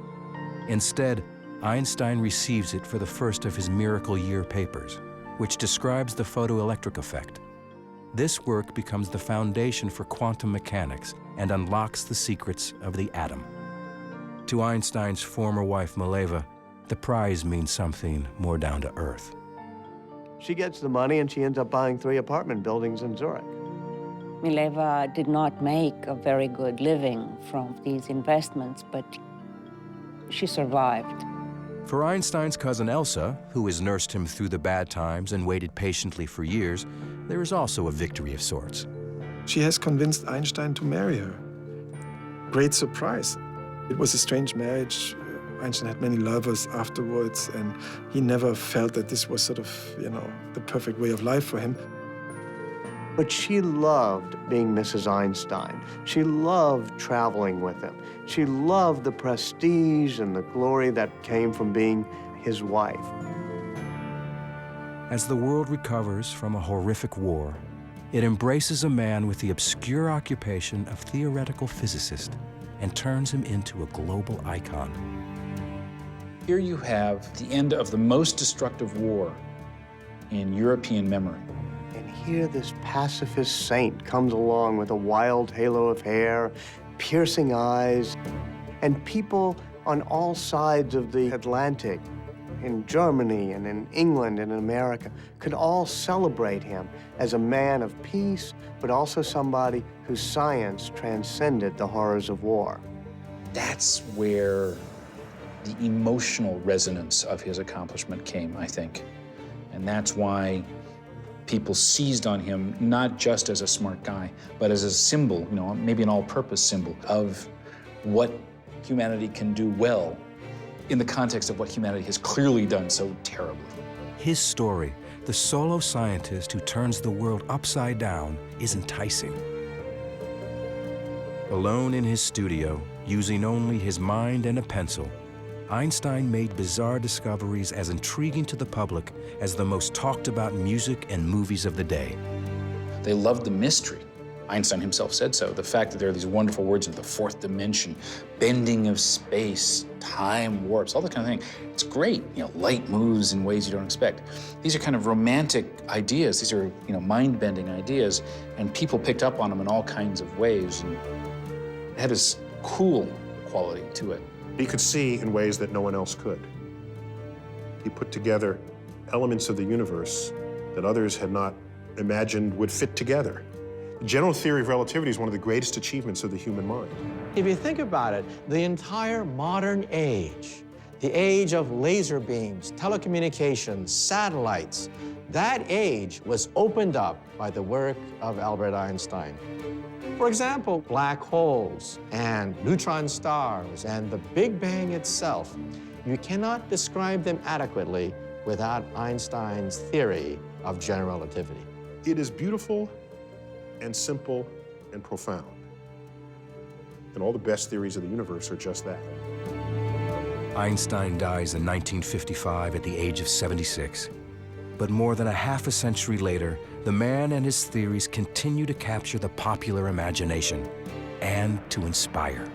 Instead, Einstein receives it for the first of his Miracle Year papers, which describes the photoelectric effect. This work becomes the foundation for quantum mechanics and unlocks the secrets of the atom. To Einstein's former wife, Mileva, the prize means something more down to earth. She gets the money and she ends up buying 3 apartment buildings in Zurich. Mileva did not make a very good living from these investments, but she survived. For Einstein's cousin Elsa, who has nursed him through the bad times and waited patiently for years, there is also a victory of sorts. She has convinced Einstein to marry her. Great surprise. It was a strange marriage. Einstein had many lovers afterwards, and he never felt that this was sort of, the perfect way of life for him. But she loved being Mrs. Einstein. She loved traveling with him. She loved the prestige and the glory that came from being his wife. As the world recovers from a horrific war, it embraces a man with the obscure occupation of theoretical physicist and turns him into a global icon. Here you have the end of the most destructive war in European memory. And here this pacifist saint comes along with a wild halo of hair, piercing eyes, and people on all sides of the Atlantic, in Germany and in England and in America, could all celebrate him as a man of peace, but also somebody whose science transcended the horrors of war. That's where the emotional resonance of his accomplishment came, I think. And that's why people seized on him, not just as a smart guy, but as a symbol, maybe an all-purpose symbol of what humanity can do well in the context of what humanity has clearly done so terribly. His story, the solo scientist who turns the world upside down, is enticing. Alone in his studio, using only his mind and a pencil, Einstein made bizarre discoveries as intriguing to the public as the most talked about music and movies of the day. They loved the mystery. Einstein himself said so. The fact that there are these wonderful words of the 4th dimension, bending of space, time warps, all that kind of thing. It's great. Light moves in ways you don't expect. These are kind of romantic ideas. These are, mind-bending ideas, and people picked up on them in all kinds of ways. And it had this cool quality to it. He could see in ways that no one else could. He put together elements of the universe that others had not imagined would fit together. The general theory of relativity is one of the greatest achievements of the human mind. If you think about it, the entire modern age, the age of laser beams, telecommunications, satellites, that age was opened up by the work of Albert Einstein. For example, black holes and neutron stars and the Big Bang itself. You cannot describe them adequately without Einstein's theory of general relativity. It is beautiful and simple and profound. And all the best theories of the universe are just that. Einstein dies in 1955 at the age of 76. But more than a half a century later, the man and his theories continue to capture the popular imagination and to inspire.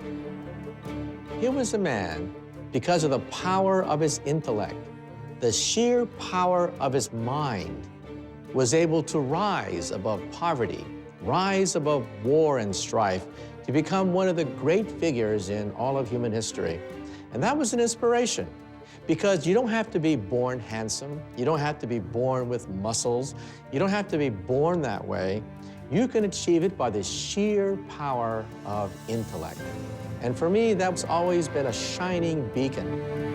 Here was a man, because of the power of his intellect, the sheer power of his mind, was able to rise above poverty, rise above war and strife, to become one of the great figures in all of human history. And that was an inspiration, because you don't have to be born handsome. You don't have to be born with muscles. You don't have to be born that way. You can achieve it by the sheer power of intellect. And for me, that's always been a shining beacon.